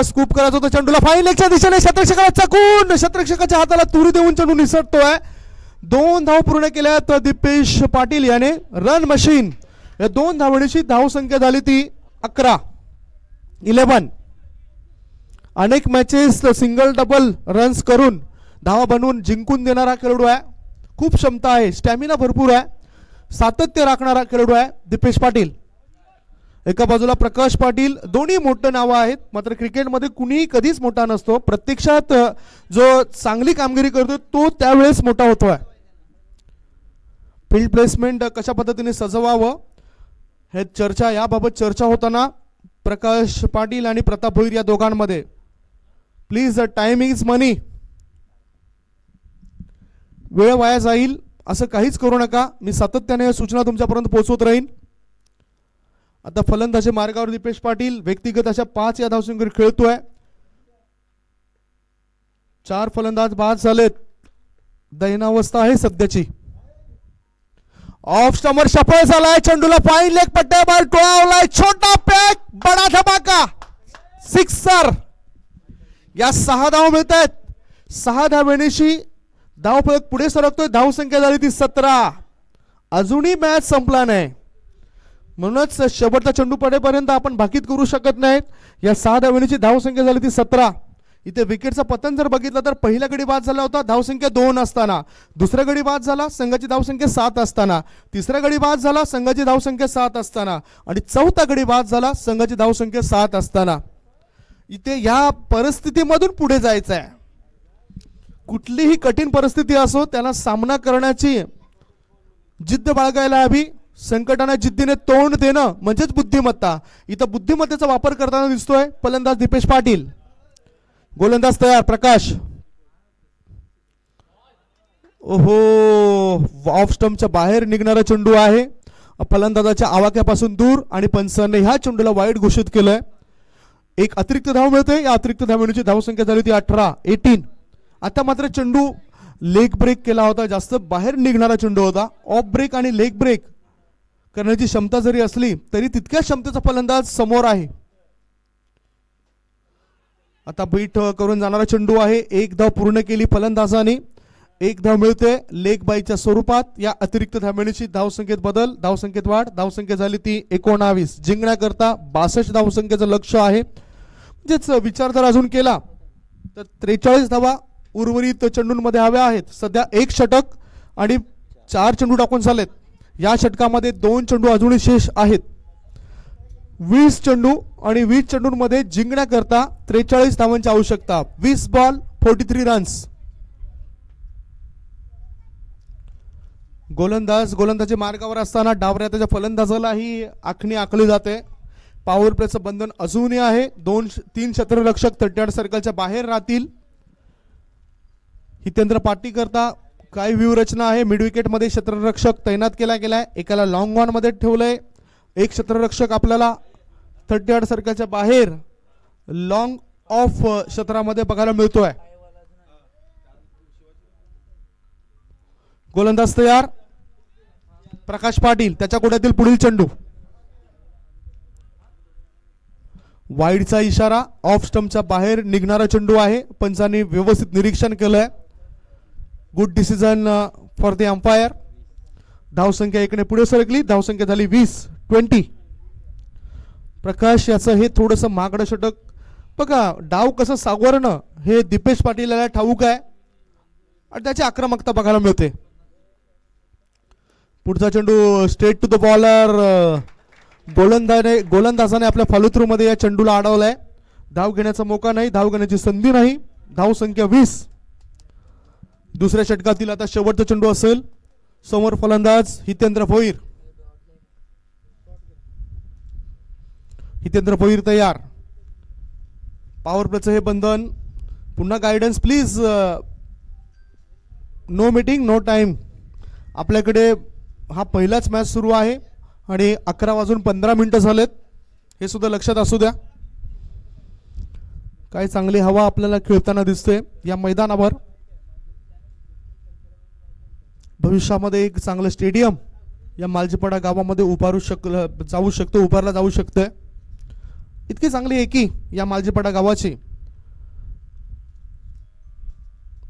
स्कूप करायचं होतं चेंडूला. फाईन लेगच्या दिशेने क्षेत्ररक्षकाला चकून क्षेत्ररक्षकाच्या हाताला तुरी देऊन चेंडू निसटतोय. 2 धाव पूर्ण केल्यात दीपेश पाटील याने. Run machine. या 2 धावण्याची धावसंख्या झाली ती 11. अनेक मॅचेस सिंगल डबल रन्स करून धावा बनवून जिंकून देणारा खेळाडू आहे. खूप क्षमता आहे, स्टॅमिना भरपूर आहे, सातत्य राखणारा खेळाडू आहे दीपेश पाटील. एका बाजूला प्रकाश पाटील. दोन्ही मोठं नावं आहेत. मात्र क्रिकेटमध्ये कुणीही कधीच मोठा नसतो. प्रत्यक्षात जो चांगली कामगिरी करतो तो त्यावेळेस मोठा होतोय. फील्ड प्लेसमेंट कशा पद्धतीने सजवावं हे चर्चा, याबाबत चर्चा होताना प्रकाश पाटील आणि प्रताप भोईर या दोघांमध्ये. प्लीज, टाइम इज मनी. वेळ वाया जाईल असं काहीच करू नका. मी सातत्याने सूचना तुमच्यापर्यंत पोहोचवत राहीन. आता फलंदाजी मार्गावर दीपेश पाटील व्यक्तिगत अशा 5 या धावसंख्येवर खेळतोय. 4 फलंदाज बाद झालेत. दैनावस्था आहे सध्याची. ऑफ स्टंपवर सफळ झालाय. चेंडूला फाईन लेग पट्ट्यावर टोळावलाय. छोटा पॅक, बडा धमाका, सिक्सर. या 6 धाव मिळत आहेत. 6 धावेनिशी धाव फलक पुढे सरकतोय. धावसंख्या झाली ती 17. अजूनही मॅच संपला नाही. म्हणूनच शेवटचा चेंडू पडेपर्यंत आपण भाकीत करू शकत नाहीत. या 6 धावेनिशी धावसंख्या झाली ती 17. इथे विकेटचं पतन जर बघितलं तर पहिला गडी बाद झाला होता धावसंख्या 2 असताना. दुसरा गडी बाद झाला संघाची धावसंख्या 7 असताना. तिसरा गडी बाद झाला संघाची धावसंख्या 7 असताना. आणि चौथा गडी बाद झाला संघाची धावसंख्या 7 असताना. इथे या परिस्थितीमधून पुढे जायचं आहे. कुठलीही कठीण परिस्थिती असो त्याला सामना करण्याची जिद्द बाळगायला हवी. संकटांना जिद्दीने तोंड देणं म्हणजेच बुद्धिमत्ता. इथं बुद्धिमत्तेचा वापर करताना दिसतोय फलंदाज दीपेश पाटील. गोलंदाज तयार प्रकाश. ओहो, ऑफ स्टंपच्या बाहेर निघणारा चेंडू आहे. फलंदाजाच्या आवाक्यापासून दूर आणि पंचांनी ह्या चेंडूला वाईट घोषित केलंय. एक अतिरिक्त धाव मिळते. या अतिरिक्त धावेची धावसंख्या झाली ती 18. आता मात्र चेंडू लेग ब्रेक केला होता. जास्त बाहेर निघणारा चेंडू होता. ऑफ ब्रेक आणि लेग ब्रेक करण्याची क्षमता जरी असली तरी तितक्या क्षमतेचा फलंदाज समोर आहे. आता बीट करून जाणारा चेंडू आहे. 1 धाव पूर्ण केली फलंदाजाने. 1 धाव मिळते लेग बाईच्या स्वरूपात. या अतिरिक्त धावेची धावसंख्येत बदल, धावसंख्येत वाढ. धावसंख्या झाली ती 19. जिंकण्याकरता 62 धावसंख्येचं लक्ष आहे. म्हणजेच विचार जर अजून केला तर 43 धावा उर्वरित चेंडूंमध्ये हव्या आहेत. सध्या 1 षटक आणि 4 चेंडू टाकून झालेत. या षटकामध्ये 2 चेंडू अजूनही शेष आहेत. 20 चेंडू आणि 20 चेंडूंमध्ये जिंकण्याकरता 43 धावांची आवश्यकता. 20 बॉल 43 रन्स. गोलंदाजी मार्गावर असताना डावऱ्या त्याच्या फलंदाजाला ही आखणी आखली जाते. पॉवर प्लेचं बंधन अजूनही आहे. 2-3 क्षेत्ररक्षक 38 सर्कलच्या बाहेर राहतील. हितेंद्र पाटील करता काय व्यूहरचना आहे. मिड विकेट मध्ये क्षेत्ररक्षक तैनात केला गेलाय. एकाला लॉंग ऑन मध्ये ठेवलंय. एक क्षेत्ररक्षक आपल्याला 38 सर्कलच्या बाहेर लॉंग ऑफ क्षेत्रामध्ये बघायला मिळतोय. गोलंदाज तयार प्रकाश पाटील. त्याच्या कोड्यातील पुढील चेंडू. वाईडचा इशारा. ऑफ स्टंपच्या बाहेर निघणारा चेंडू आहे. पंचांनी व्यवस्थित निरीक्षण केलंय. Good decision for the umpire. धावसंख्या 1 ने पुढे सरकली. धावसंख्या झाली 20. प्रकाश याचं हे थोडंसं मागडं षटक बघा. डाव कसं सावरणं हे दीपेश पाटील याला ठाऊक आहे आणि त्याची आक्रमकता बघायला मिळते. पुढचा चेंडू स्ट्रेट टू द बॉलर. गोलंदाजाने आपल्या फॉलोथ्रू मध्ये या चेंडूला अडवलाय. धाव घेण्याचा मौका नाही, धाव घेण्याची संधी नाही. धाव संख्या 20. दुसऱ्या षटकातील आता शेवटचा चेंडू असेल. समोर फलंदाज हितेंद्र भोईर. हितेंद्र भोईर तयार. पॉवर प्लेचं हे बंधन. पुन्हा guidance please. No meeting no time. आपल्याकडे हा पहिलाच मॅच सुरू आहे आणि 11:15 झालेत. हे सुद्धा लक्षात असू द्या. काय चांगली हवा आपल्याला खेळताना दिसते या मैदानावर. भविष्यामध्ये एक चांगलं स्टेडियम या मालजीपाडा गावामध्ये उभारला जाऊ शकतंय. इतकी चांगली एकी या मालजीपाडा गावाची.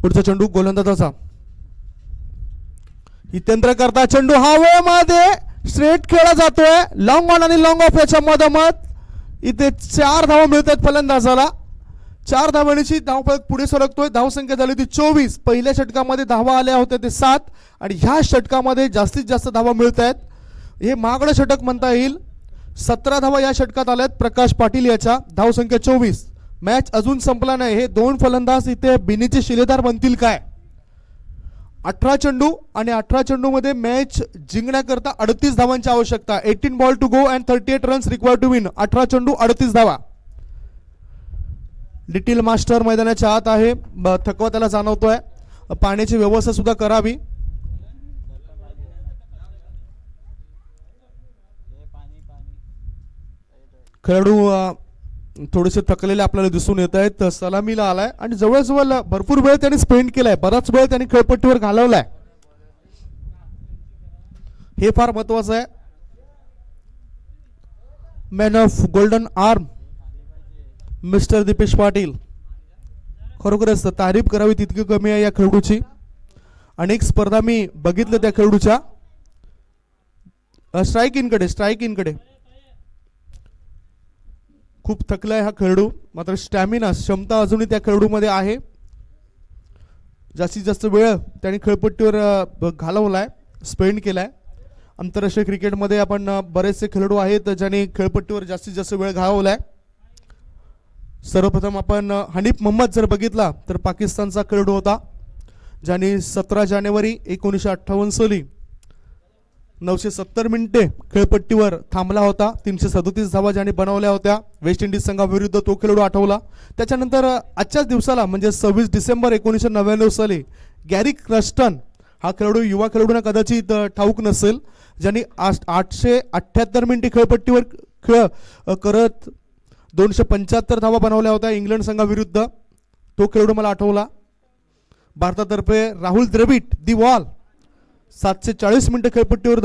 पुढचा चेंडू गोलंदाजाचा. हितेंद्र करता चेंडू हवेमध्ये स्ट्रेट खेळला जातोय. लॉंग ऑन आणि लॉंग ऑफ याच्या मधोमध इथे 4 धावा मिळतात फलंदाजाला. 4 धावांची धावफलक पुढे सरकतोय. धावसंख्या झाली ती 24. पहिल्या षटकामध्ये धावा आल्या होत्या ते 7 आणि ह्या षटकामध्ये जास्तीत जास्त धावा मिळत आहेत. हे महागडं षटक म्हणता येईल. 17 धावा या षटकात आल्यात प्रकाश पाटील याच्या. धावसंख्या 24. मॅच अजून संपला नाही. हे 2 फलंदाज इथे बिनीचे शिलेदार बनतील काय. 18 चेंडू आणि 18 चेंडू मध्ये मॅच जिंकण्याकरता 38 धावांची आवश्यकता. 18 ball to go and 38 runs required to win. 18 चेंडू 38 धावा. लिटिल मास्टर मैदानाच्या आत आहे. थकवा त्याला जाणवतोय. पाण्याची व्यवस्था सुद्धा करावी. खेळाडू थोडेसे थकलेले आपल्याला दिसून येत आहेत. सलामीला आलाय आणि जवळजवळ भरपूर वेळ त्यांनी स्पेंड केलाय. बराच वेळ त्यांनी खेळपट्टीवर घालवलाय. हे फार महत्वाचं आहे. Man of golden arm mister Dipesh Patil. खरोखरच तारीफ करावी तितकी कमी आहे या खेळाडूची. अनेक स्पर्धा मी बघितलं त्या खेळाडूच्या. स्ट्राईक इनकडे खूप थकलाय हा खेळाडू. मात्र स्टॅमिना क्षमता अजूनही त्या खेळाडूमध्ये आहे. जास्तीत जास्त वेळ त्यांनी खेळपट्टीवर घालवलाय, स्पेंड केलाय. आंतरराष्ट्रीय क्रिकेटमध्ये आपण बरेचसे खेळाडू आहेत ज्यांनी खेळपट्टीवर जास्तीत जास्त वेळ घालवलाय. सर्वप्रथम आपण हनीफ मोहम्मद जर बघितला तर पाकिस्तानचा खेळाडू होता ज्यांनी 17 जानेवारी 1958 साली 970 मिनिटे खेळपट्टीवर थांबला होता. 337 धावा ज्यांनी बनवल्या होत्या वेस्ट इंडिज संघाविरुद्ध तो खेळाडू आठवला. त्याच्यानंतर आजच्याच दिवसाला म्हणजे 26 डिसेंबर 1999 साली गॅरी क्रस्टन हा खेळाडू युवा खेळाडूंना कदाचित ठाऊक नसेल ज्यांनी 878 मिनिटे खेळपट्टीवर खेळ करत 275 धावा बनवल्या होत्या इंग्लंड संघाविरुद्ध. तो खेळाडू मला आठवला. भारतातर्फे राहुल द्रविड दी वॉल 740 मिनिटे खेळपट्टीवर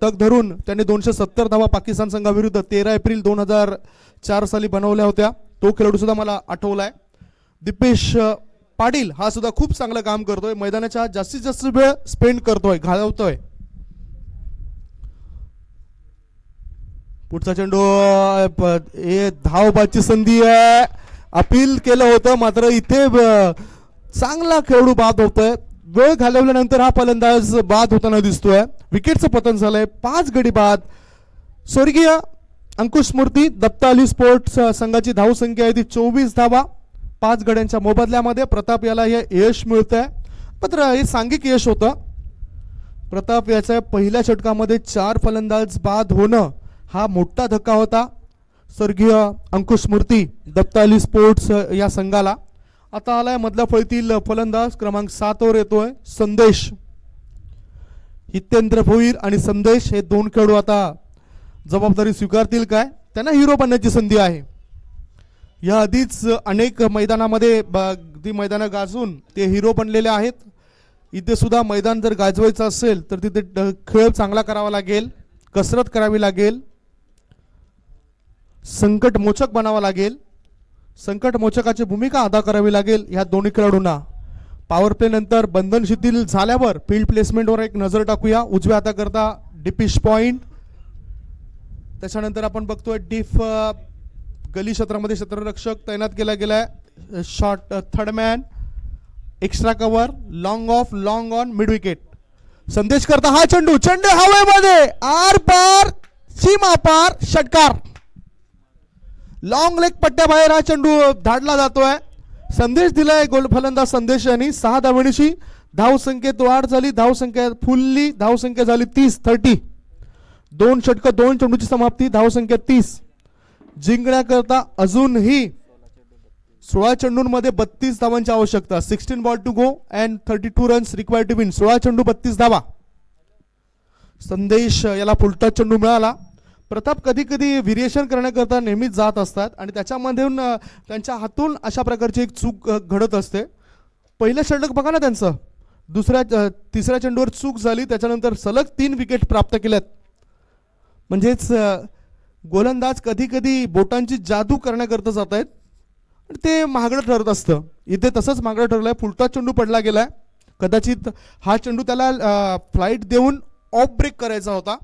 तग धरून त्यांनी 270 धावा पाकिस्तान संघाविरुद्ध 13 एप्रिल 2004 साली बनवल्या होत्या. तो खेळाडू सुद्धा मला आठवलाय. दीपेश पाटील हा सुद्धा खूप चांगलं काम करतोय. मैदानाच्या जास्तीत जास्त वेळ स्पेंड करतोय, घालवतोय. पुढचा चेंडू धावबाची संधी आहे. अपील केलं होतं मात्र इथे चांगला खेळाडू बाद होतोय. वेळ घालवल्यानंतर हा फलंदाज बाद होताना दिसतोय. विकेटचं पतन झालंय. 5 गडी बाद. स्वर्गीय अंकुश मूर्ती दत्ता अली स्पोर्ट्स संघाची धावसंख्या आहे ती 24 धावा. 5 गड्यांच्या मोबदल्यामध्ये प्रताप याला हे यश मिळतंय. मात्र हे सांघिक यश होतं. प्रताप याच्या पहिल्या षटकामध्ये 4 फलंदाज बाद होणं हा मोठा धक्का होता स्वर्गीय अंकुश मूर्ती दत्ता अली स्पोर्ट्स या संघाला. आता आलाय मधल्या फळीतील फलंदाज क्रमांक 7 वर येतोय संदेश. हितेंद्र भोईर आणि संदेश हे 2 खेळाडू आता जबाबदारी स्वीकारतील काय. त्यांना हिरो बनण्याची संधी आहे. या आधीच अनेक मैदानामध्ये ती मैदानं गाजून ते हिरो बनलेले आहेत. इथे सुद्धा मैदान जर गाजवायचं असेल तर तिथे खेळ चांगला करावा लागेल, कसरत करावी लागेल, संकट मोचक बनावा लागेल, संकट मोचकाची भूमिका अदा करावी लागेल ह्या दोन्ही खेळाडूंना. पॉवर प्ले नंतर बंधन शिथिल झाल्यावर फील्ड प्लेसमेंटवर एक नजर टाकूया. उजव्या हाताकरता डिपिश पॉइंट, त्याच्यानंतर आपण बघतोय डीफ गली क्षेत्रामध्ये क्षेत्ररक्षक तैनात केला गेलाय. Short third man, extra cover, long of, long on, mid wicket. संदेश करता हा चेंडू, चेंडू हवेमध्ये आर पार सीमा पार षटकार. लॉंग लेग पट्ट्याबाहेर हा चेंडू धाडला जातोय. संदेश दिलाय गोल फलंदाज संदेश यांनी. 6 धावांची धाव संख्येत वाढ झाली. धाव संख्या फुलली. धाव संख्या झाली 30. 2 षटक 2 चेंडूची समाप्ती. धाव संख्या 30. जिंकण्याकरता अजूनही 16 चेंडूंमध्ये 32 धावांची आवश्यकता. 16 ball to go and 32 runs required to win. 16 चेंडू 32 धावा. संदेश याला फुलटॉस चेंडू मिळाला. प्रताप कधी कधी व्हेरिएशन करण्याकरता नेहमीच जात असतात आणि त्याच्यामधून त्यांच्या हातून अशा प्रकारची एक चूक घडत असते. पहिलं षटक बघा ना त्यांचं, तिसऱ्या चेंडूवर चूक झाली, त्याच्यानंतर सलग 3 विकेट प्राप्त केल्यात. म्हणजेच गोलंदाज कधी कधी बोटांची जादू करण्याकरता जात आहेत आणि ते महागडं ठरत असतं. इथे तसंच महागडं ठरलंय. फुलटॉस चेंडू पडला गेलाय. कदाचित हा चेंडू त्याला फ्लाईट देऊन ऑफ ब्रेक करायचा होता.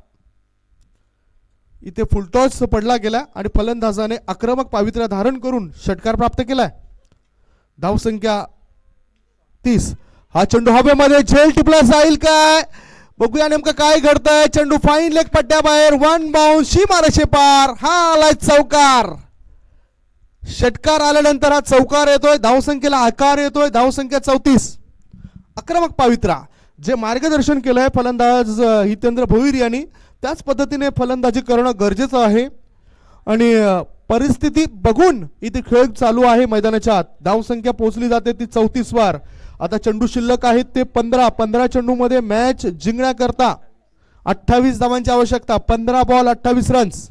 इथे फुलटॉस पडला गेला आणि फलंदाजाने आक्रमक पावित्र्य धारण करून षटकार प्राप्त केलाय. धावसंख्या 30. हा चेंडू हवेमध्ये झेल टिपला जाईल काय, बघूया नेमकं काय घडतंय. चेंडू फाईन लेग पट्ट्याबाहेर, 1 बाउंस, सीमारेषे पार. हा आलाय चौकार. षटकार आल्यानंतर हा चौकार येतोय. धावसंख्येला आकार येतोय. धावसंख्या 34. आक्रमक पावित्रा जे मार्गदर्शन केलंय फलंदाज हितेंद्र भोईर यांनी, त्याच पद्धतीने फलंदाजी करणं गरजेचं आहे आणि परिस्थिती बघून इथे खेळ चालू आहे मैदानाच्या आत. धावसंख्या पोहोचली जाते ती 34 वर. आता चेंडू शिल्लक आहेत ते 15 चेंडूमध्ये मॅच जिंकण्याकरता 28 धावांची आवश्यकता. 15 बॉल 28 रन्स.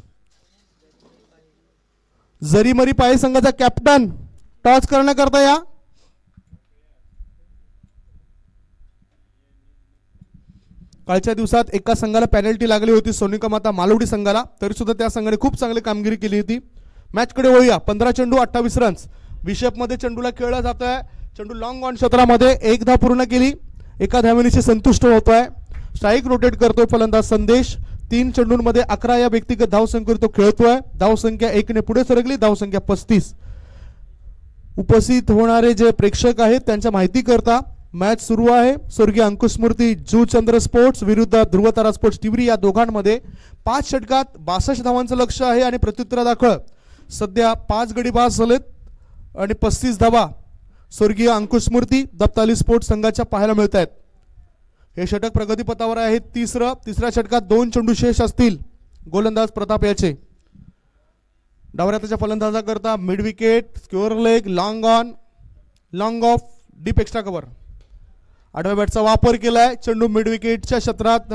जरीमरी पाय संघाचा कॅप्टन टॉस करण्याकरता या. कालच्या दिवसात एका संघाला पेनल्टी लागली होती, सोनिका माता मालवडी संघाला, तरी सुद्धा त्या संघाने खूप चांगली कामगिरी केली होती. मॅचकडे वळूया. 15 चेंडू 28 रन्स. विषप मध्ये चेंडूला खेळला जातोय. चेंडू लॉंग ऑन क्षेत्रामध्ये 1 धाव पूर्ण केली. 1 धावेने संतुष्ट होतोय. स्ट्राईक रोटेट करतोय फलंदाज संदेश. 3 चेंडूंमध्ये 11 या व्यक्तिगत धावसंख्येवर तो खेळतोय. धावसंख्या 1 ने पुढे सरकली. धावसंख्या 35. उपस्थित होणारे जे प्रेक्षक आहेत त्यांच्या माहिती करता मॅच सुरू आहे. स्वर्गीय अंकुश स्मृती जूचंद्र स्पोर्ट्स विरुद्ध ध्रुवतारा स्पोर्ट्स टिवरी या दोघांमध्ये 5 षटकात 62 धावांचं लक्ष आहे आणि प्रत्युत्तर दाखल सध्या 5 गडी बाद झालेत आणि 35 धावा स्वर्गीय अंकुश स्मृती दत्ताली स्पोर्ट्स संघाच्या पाहायला मिळत आहेत. हे षटक प्रगतीपथावर आहे. तिसऱ्या षटकात 2 चेंडू शेष असतील. गोलंदाज प्रताप याचे. डाव्या हाताच्या फलंदाजाकरता mid wicket, square leg, long on, long off, deep extra cover. आडव्या बॅटचा वापर केलाय. चेंडू मिड विकेटच्या क्षेत्रात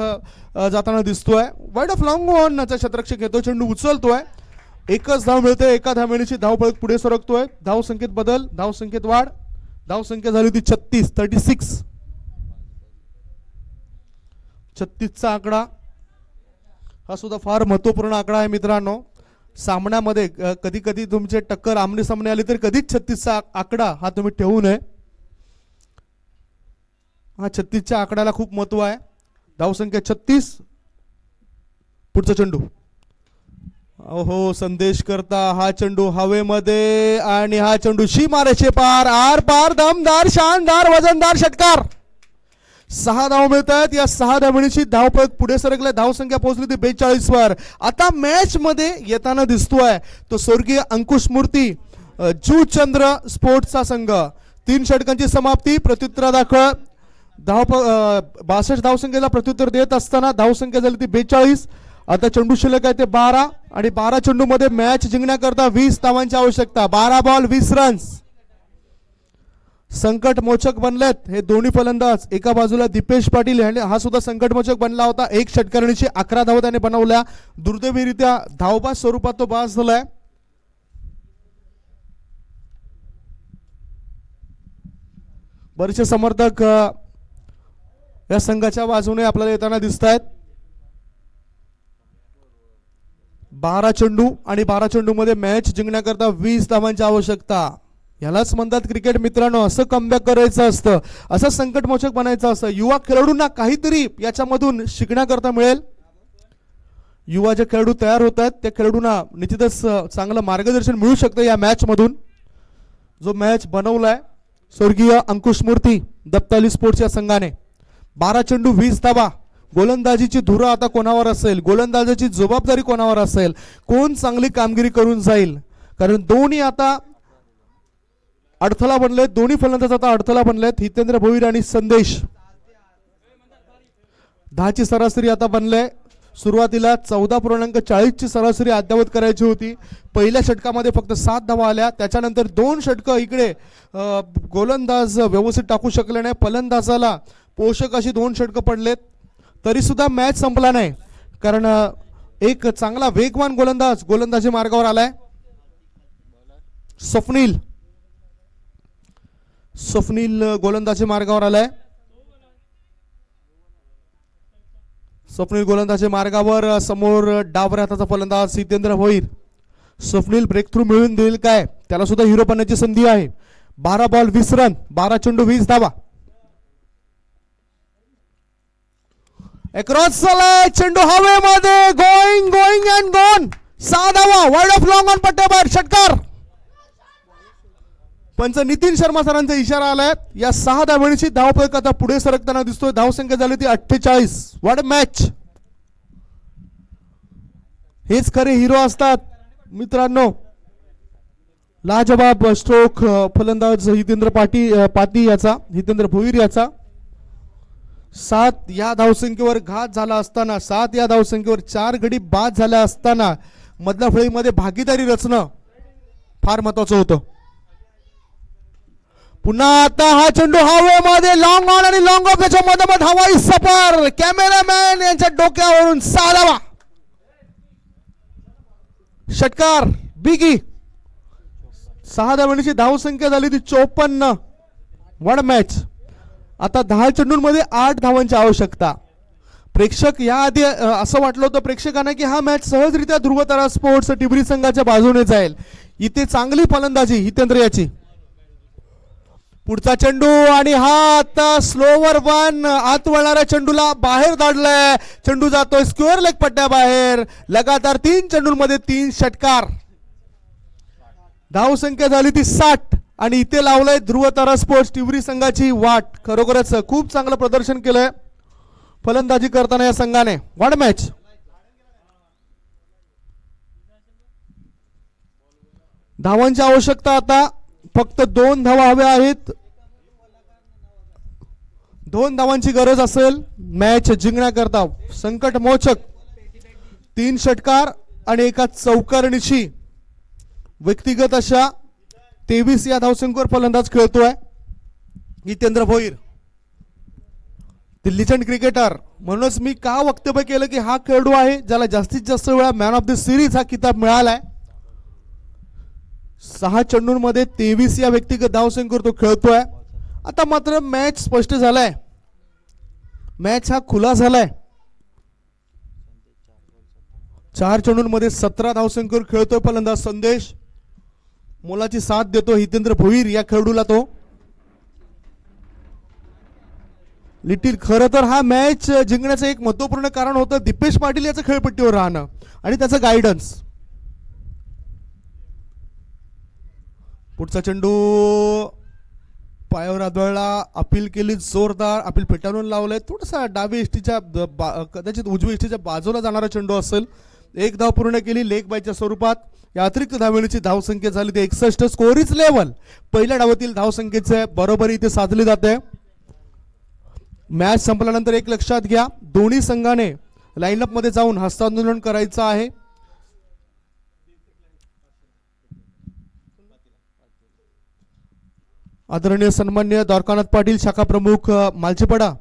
जाताना दिसतोय. वाईड ऑफ लॉंग ऑनचा क्षेत्ररक्षक येतो. चेंडू उचलतोय. 1च धाव मिळते. 1 धावेची धावपळ पुढे सरकतोय. धाव संख्येत बदल, धाव संख्येत वाढ. धाव संख्या झाली होती 36. 36चा आकडा हा सुद्धा फार महत्वपूर्ण आकडा आहे मित्रांनो. सामन्यामध्ये कधी कधी तुमचे टक्कर आमने सामने आली तर कधीच 36चा आकडा हा तुम्ही ठेवू नये. हा 36च्या आकड्याला खूप महत्व आहे. धावसंख्या 36. पुढचा चेंडू. ओहो, संदेश करता हा चेंडू हवेमध्ये आणि हा चेंडू सीमारेषे पार, आर पार, दमदार, शानदार, वजनदार षटकार. 6 धाव मिळत आहेत. या 6 धावांची धावपळ पुढे सरकले. धावसंख्या पोहोचली ती 42 वर. आता मॅच मध्ये येताना दिसतोय तो स्वर्गीय अंकुश स्मृती जूचंद्र स्पोर्ट्सचा संघ. 3 षटकांची समाप्ती. प्रत्युत्तर दाखल 62 धावसंख्येला प्रत्युत्तर देत असताना धावसंख्या झाली ती 42. आता चेंडू शिल्लक आहे ते 12 आणि 12 चेंडू मध्ये मॅच जिंकण्याकरता 20 धावांची आवश्यकता. 12 बॉल 20 रन्स. संकटमोचक बनलेत हे दोन्ही फलंदाज. एका बाजूला दीपेश पाटील हा सुद्धा संकटमोचक बनला होता. 1 षटकारणीची 11 धावा त्याने बनवल्या. दुर्दैवीरित्या धावबाद स्वरूपात तो बाद झालाय. बरेचसे समर्थक या संघाच्या बाजूने आपल्याला येताना दिसत आहेत. 12 चेंडू आणि 12 चेंडू मध्ये मॅच जिंकण्याकरता 20 धावांची आवश्यकता. यालाच म्हणतात क्रिकेट मित्रांनो. असं कमबॅक करायचं असतं, असं संकटमोचक बनायचं असतं. युवा खेळाडूंना काहीतरी याच्यामधून शिकण्याकरता मिळेल. युवा जे खेळाडू तयार होत आहेत त्या खेळाडूंना निश्चितच चांगलं मार्गदर्शन मिळू शकतं या मॅच मधून. जो मॅच बनवलाय स्वर्गीय अंकुश मूर्ती दत्ताली स्पोर्ट्स या संघाने. 12 चेंडू 20 धावा. गोलंदाजीची धुरा आता कोणावर असेल, गोलंदाजाची जबाबदारी कोणावर असेल, कोण चांगली कामगिरी करून जाईल. कारण दोन्ही आता अडथळा बनलेत, दोन्ही फलंदाज आता अडथळा बनलेत. हितेंद्र भोईर आणि संदेश. 10 ची सरासरी आता बनले. सुरुवातीला 14.40 ची सरासरी अद्यावत करायची होती. पहिल्या षटकामध्ये फक्त 7 धावा आल्या. त्याच्यानंतर 2 षटकं इकडे गोलंदाज व्यवस्थित टाकू शकले नाही. फलंदाजाला पोषक अशी 2 षटकं पडलेत. तरी सुद्धा मॅच संपला नाही, कारण एक चांगला वेगवान गोलंदाज गोलंदाजी मार्गावर आलाय. स्वप्नील गोलंदाजी मार्गावर आलाय. स्वप्नील गोलंदाजी मार्गावर. समोर डावऱ्या हाताचा फलंदाज हितेंद्र भोईर. स्वप्नील ब्रेक थ्रू मिळवून देईल काय, त्याला सुद्धा हिरो बनण्याची संधी आहे. 12 बॉल 20 रन, 12 चेंडू 20 धावा. अक्रॉस चालाय चेंडू हवेमध्ये. Going going and gone. 6 धावा. वाईड ऑफ लॉंग ऑन पट्ट्याबाहेर. षटकार. पंच नितीन शर्मा सरांचा इशारा आलाय. या 6 धावांची धावफलक आता पुढे सरकताना दिसतोय. धावसंख्या झाली ती 48. What a match. हेच खरे हिरो असतात मित्रांनो. लाजवाब स्ट्रोक फलंदाज हितेंद्र पाटी याचा, हितेंद्र भोईर याचा. 7 या धावसंख्येवर घात झाला असताना, 7 या धावसंख्येवर 4 गडी बाद झाल्या असताना मधल्या फळीमध्ये भागीदारी रचणं फार महत्वाचं होतं. पुन्हा आता हा चेंडू हवेमध्ये. लॉंग ऑन आणि लॉंग ऑफ याच्या मधोमध हवाई सफर. कॅमेरामॅन यांच्या डोक्यावरून 6 धावा. षटकार. बिगी. 6 धावांची धावसंख्या झाली ती 54. What a match. आता 10 चेंडूंमध्ये 8 धावांची आवश्यकता. प्रेक्षक याआधी असं वाटलं होतं प्रेक्षकांना की हा मॅच सहजरित्या ध्रुवतारा स्पोर्ट्स टिबरी संघाच्या बाजूने जाईल. इथे चांगली फलंदाजी हितेंद्र याची. पुढचा चेंडू आणि हा आता स्लोवर वन. आत वळणाऱ्या चेंडूला बाहेर धाडलाय. चेंडू जातोय स्क्वेअर लेग पट्ट्या बाहेर. लगातार 3 चेंडूंमध्ये 3 षटकार. धावसंख्या झाली ती 60 आणि इथे लावलंय ध्रुवतारा स्पोर्ट्स टिवरी संघाची वाट. खरोखरच खूप चांगलं प्रदर्शन केलंय फलंदाजी करताना या संघाने. What a match. धावांची आवश्यकता आता फक्त 2 धावा हव्या आहेत. 2 धावांची गरज असेल मॅच जिंकण्याकरता. संकटमोचक 3 षटकार आणि एका चौकारणीची व्यक्तिगत अशा 23 या धावसंख्येवर फलंदाज खेळतोय हितेंद्र भोईर. दिल्लीचंड क्रिकेटर म्हणूनच मी का वक्तव्य केलं की हा खेळाडू आहे ज्याला जास्तीत जास्त वेळा मॅन ऑफ द सिरीज हा किताब मिळालाय. 6 चेंडूंमध्ये 23 या व्यक्तिगत धावसंख्येवर तो खेळतोय. आता मात्र मॅच स्पष्ट झालाय. मॅच हा खुला झालाय. 4 चेंडूंमध्ये 17 धावसंख्येवर खेळतोय फलंदाज संदेश. मोलाची साथ देतो हितेंद्र भोईर या खेळाडूला तो. लिटिल खरं तर हा मॅच जिंकण्याचं एक महत्वपूर्ण कारण होतं दीपेश पाटील याचं खेळपट्टीवर राहणं आणि त्याचं गायडन्स. पुढचा चेंडू पायावर आदळला. अपील केली जोरदार. अपील फेटाळून लावलंय. थोडासा डावी इष्टीच्या कदाचित उजवी इष्टीच्या बाजूला जाणारा चेंडू असेल. 1 धाव पूर्ण केली लेग बायच्या स्वरूपात. या अतिरिक्त धावेची धावसंख्या झाली ती 61. स्कोरीज लेवल पहिल्या डावातील धावसंख्येचे बरोबरी इथे साधली जाते. मॅच संपल्यानंतर एक लक्षात घ्या, दोन्ही संघाने लाईनअप मध्ये जाऊन हस्तांदोलन करायचं आहे. आदरणीय सन्मान्य द्वारकानाथ पाटील शाखा प्रमुख मालचेपाडा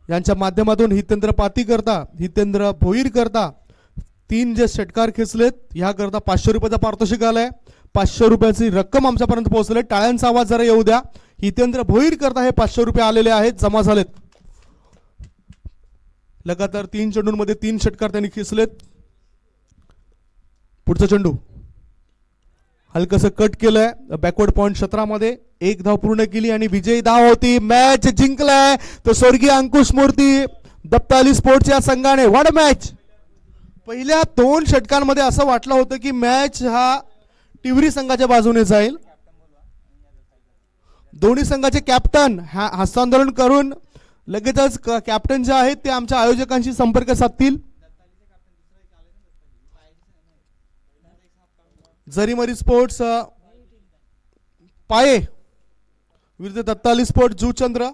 यांच्या माध्यमातून हितेंद्र पाती करता हितेंद्र भोईर करता 3 जे षटकार खेचलेत ह्या करता 500 रुपयाचा पारितोषिक आलाय. 500 रुपयाची रक्कम आमच्यापर्यंत पोहोचले. टाळ्यांचा आवाज जरा येऊ द्या. हितेंद्र भोईर करता हे 500 रुपये आलेले आहेत, जमा झालेत. लगातार 3 चेंडूंमध्ये 3 षटकार त्यांनी खेचलेत. पुढचा चेंडू हलकसं कट केलंय बॅकवर्ड पॉइंट क्षेत्रामध्ये. एक धाव पूर्ण केली आणि विजयी धाव होती. मॅच जिंकलाय तो स्वर्गीय अंकुश मूर्ती दत्ताली स्पोर्ट्सच्या संघाने. What a match. पहिल्या 2 षटकांमध्ये असं वाटलं होतं की मॅच हा टिवरी संघाच्या बाजूने जाईल. दोन्ही संघाचे कॅप्टन हस्तांतरण करून लगेचच कॅप्टन जे आहेत ते आमच्या आयोजकांशी संपर्क साधतील. जरीमरी स्पोर्ट्स पाये विरुद्ध दत्ताली स्पोर्ट्स जुचंद्र.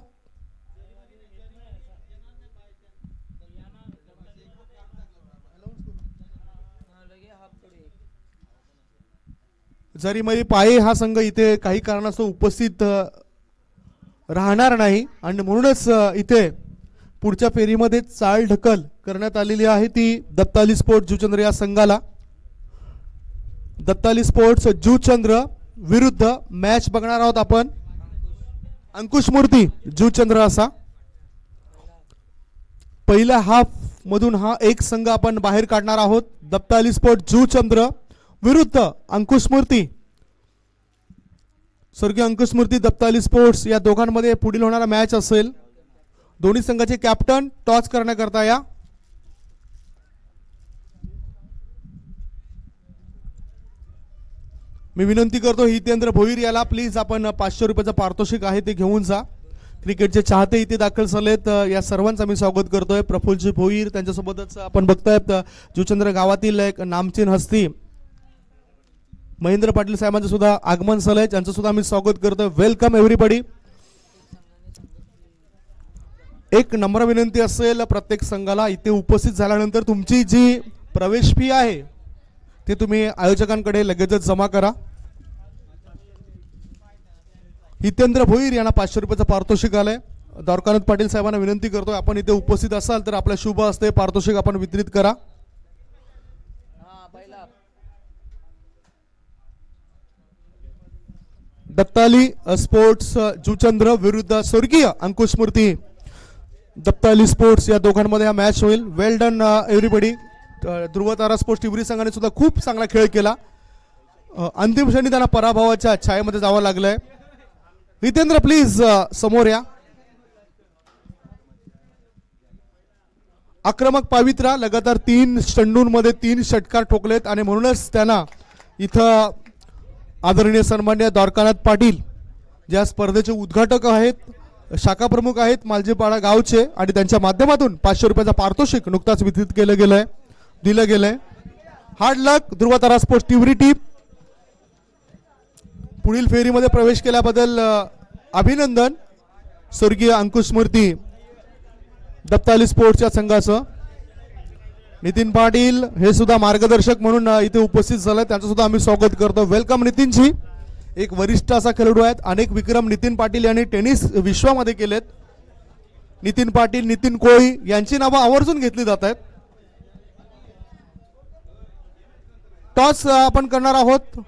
जरीमरी पाये हा संघ इथे काही कारणास्तव उपस्थित राहणार नाही आणि म्हणूनच इथे पुढच्या फेरीमध्ये चाल ढकल करण्यात आलेली आहे ती दत्ताली स्पोर्ट्स जुचंद्र या संघाला. दत्ताली स्पोर्ट्स जुचंद्र विरुद्ध मॅच बघणार आहोत आपण. अंकुश मूर्ती जुचंद्र असा पहिल्या हाफ मधून हा एक संघ आपण बाहेर काढणार आहोत. दत्ताली स्पोर्ट्स जुचंद्र विरुद्ध अंकुश मूर्ती. स्वर्गीय अंकुश मूर्ती दत्ताली स्पोर्ट्स या दोघांमध्ये पुढील होणारा मॅच असेल. दोन्ही संघाचे कॅप्टन टॉस करण्याकरता या. मी विनंती करतो हितेंद्र भोईर याला प्लीज आपण 500 रुपयाचं पारितोषिक आहे ते घेऊन जा. क्रिकेटचे चाहते इथे दाखल झालेत या सर्वांचं मी स्वागत करतोय. प्रफुल्लजी भोईर त्यांच्यासोबतच आपण बघताय जुचंद्र गावातील एक नामचीन हस्ती महेंद्र पाटील साहेबांचं सुद्धा आगमन झालंय त्यांचं सुद्धा मी स्वागत करतोय. Welcome everybody. एक नम्र विनंती असेल प्रत्येक संघाला इथे उपस्थित झाल्यानंतर तुमची जी प्रवेश फी आहे ते तुम्ही आयोजकांकडे लगेचच जमा करा. हितेंद्र भोईर यांना 500 रुपयाचं पारितोषिक आलंय. द्वारकानाथ पाटील साहेबांना विनंती करतोय आपण इथे उपस्थित असाल तर आपल्या शुभ हस्ते पारितोषिक आपण वितरित करा. दत्ताली स्पोर्ट्स जुचंद्र विरुद्ध स्वर्गीय अंकुश मूर्ती दत्ताली स्पोर्ट्स या दोघांमध्ये हा मॅच होईल. वेल डन एव्हरीबडी. ध्रुव तारा स्पोर्ट्स टिवरी संघाने सुद्धा खूप चांगला खेळ केला. अंतिम क्षणी त्यांना पराभवाच्या छायेमध्ये जावं लागलंय. हितेंद्र प्लीज समोर या. आक्रमक पावित्रा लगातार 3 चेंडूंमध्ये 3 षटकार ठोकलेत आणि म्हणूनच त्यांना इथं आदरणीय सन्मान्य द्वारकानाथ पाटील ज्या स्पर्धेचे उद्घाटक आहेत शाखा प्रमुख आहेत मालजीपाडा गावचे आणि त्यांच्या माध्यमातून 500 रुपयाचा पारितोषिक नुकताच वितरित केलं गेलंय दिलं गेलंय. हार्ड लक ध्रुव तारा स्पोर्ट्स टिवरी टीम. पुढील फेरीमध्ये प्रवेश केल्याबद्दल अभिनंदन स्वर्गीय अंकुश मूर्ती दत्ताली स्पोर्ट्सच्या संघाचं. नितीन पाटील हे सुद्धा मार्गदर्शक म्हणून इथे उपस्थित झाले त्यांचं सुद्धा आम्ही स्वागत करतो. वेलकम नितीनजी. एक वरिष्ठ असा खेळाडू आहेत. अनेक विक्रम नितीन पाटील यांनी टेनिस विश्वामध्ये केलेत. नितीन पाटील नितीन कोळी यांची नावं आवर्जून घेतली जात आहेत. टॉस आपण करणार आहोत.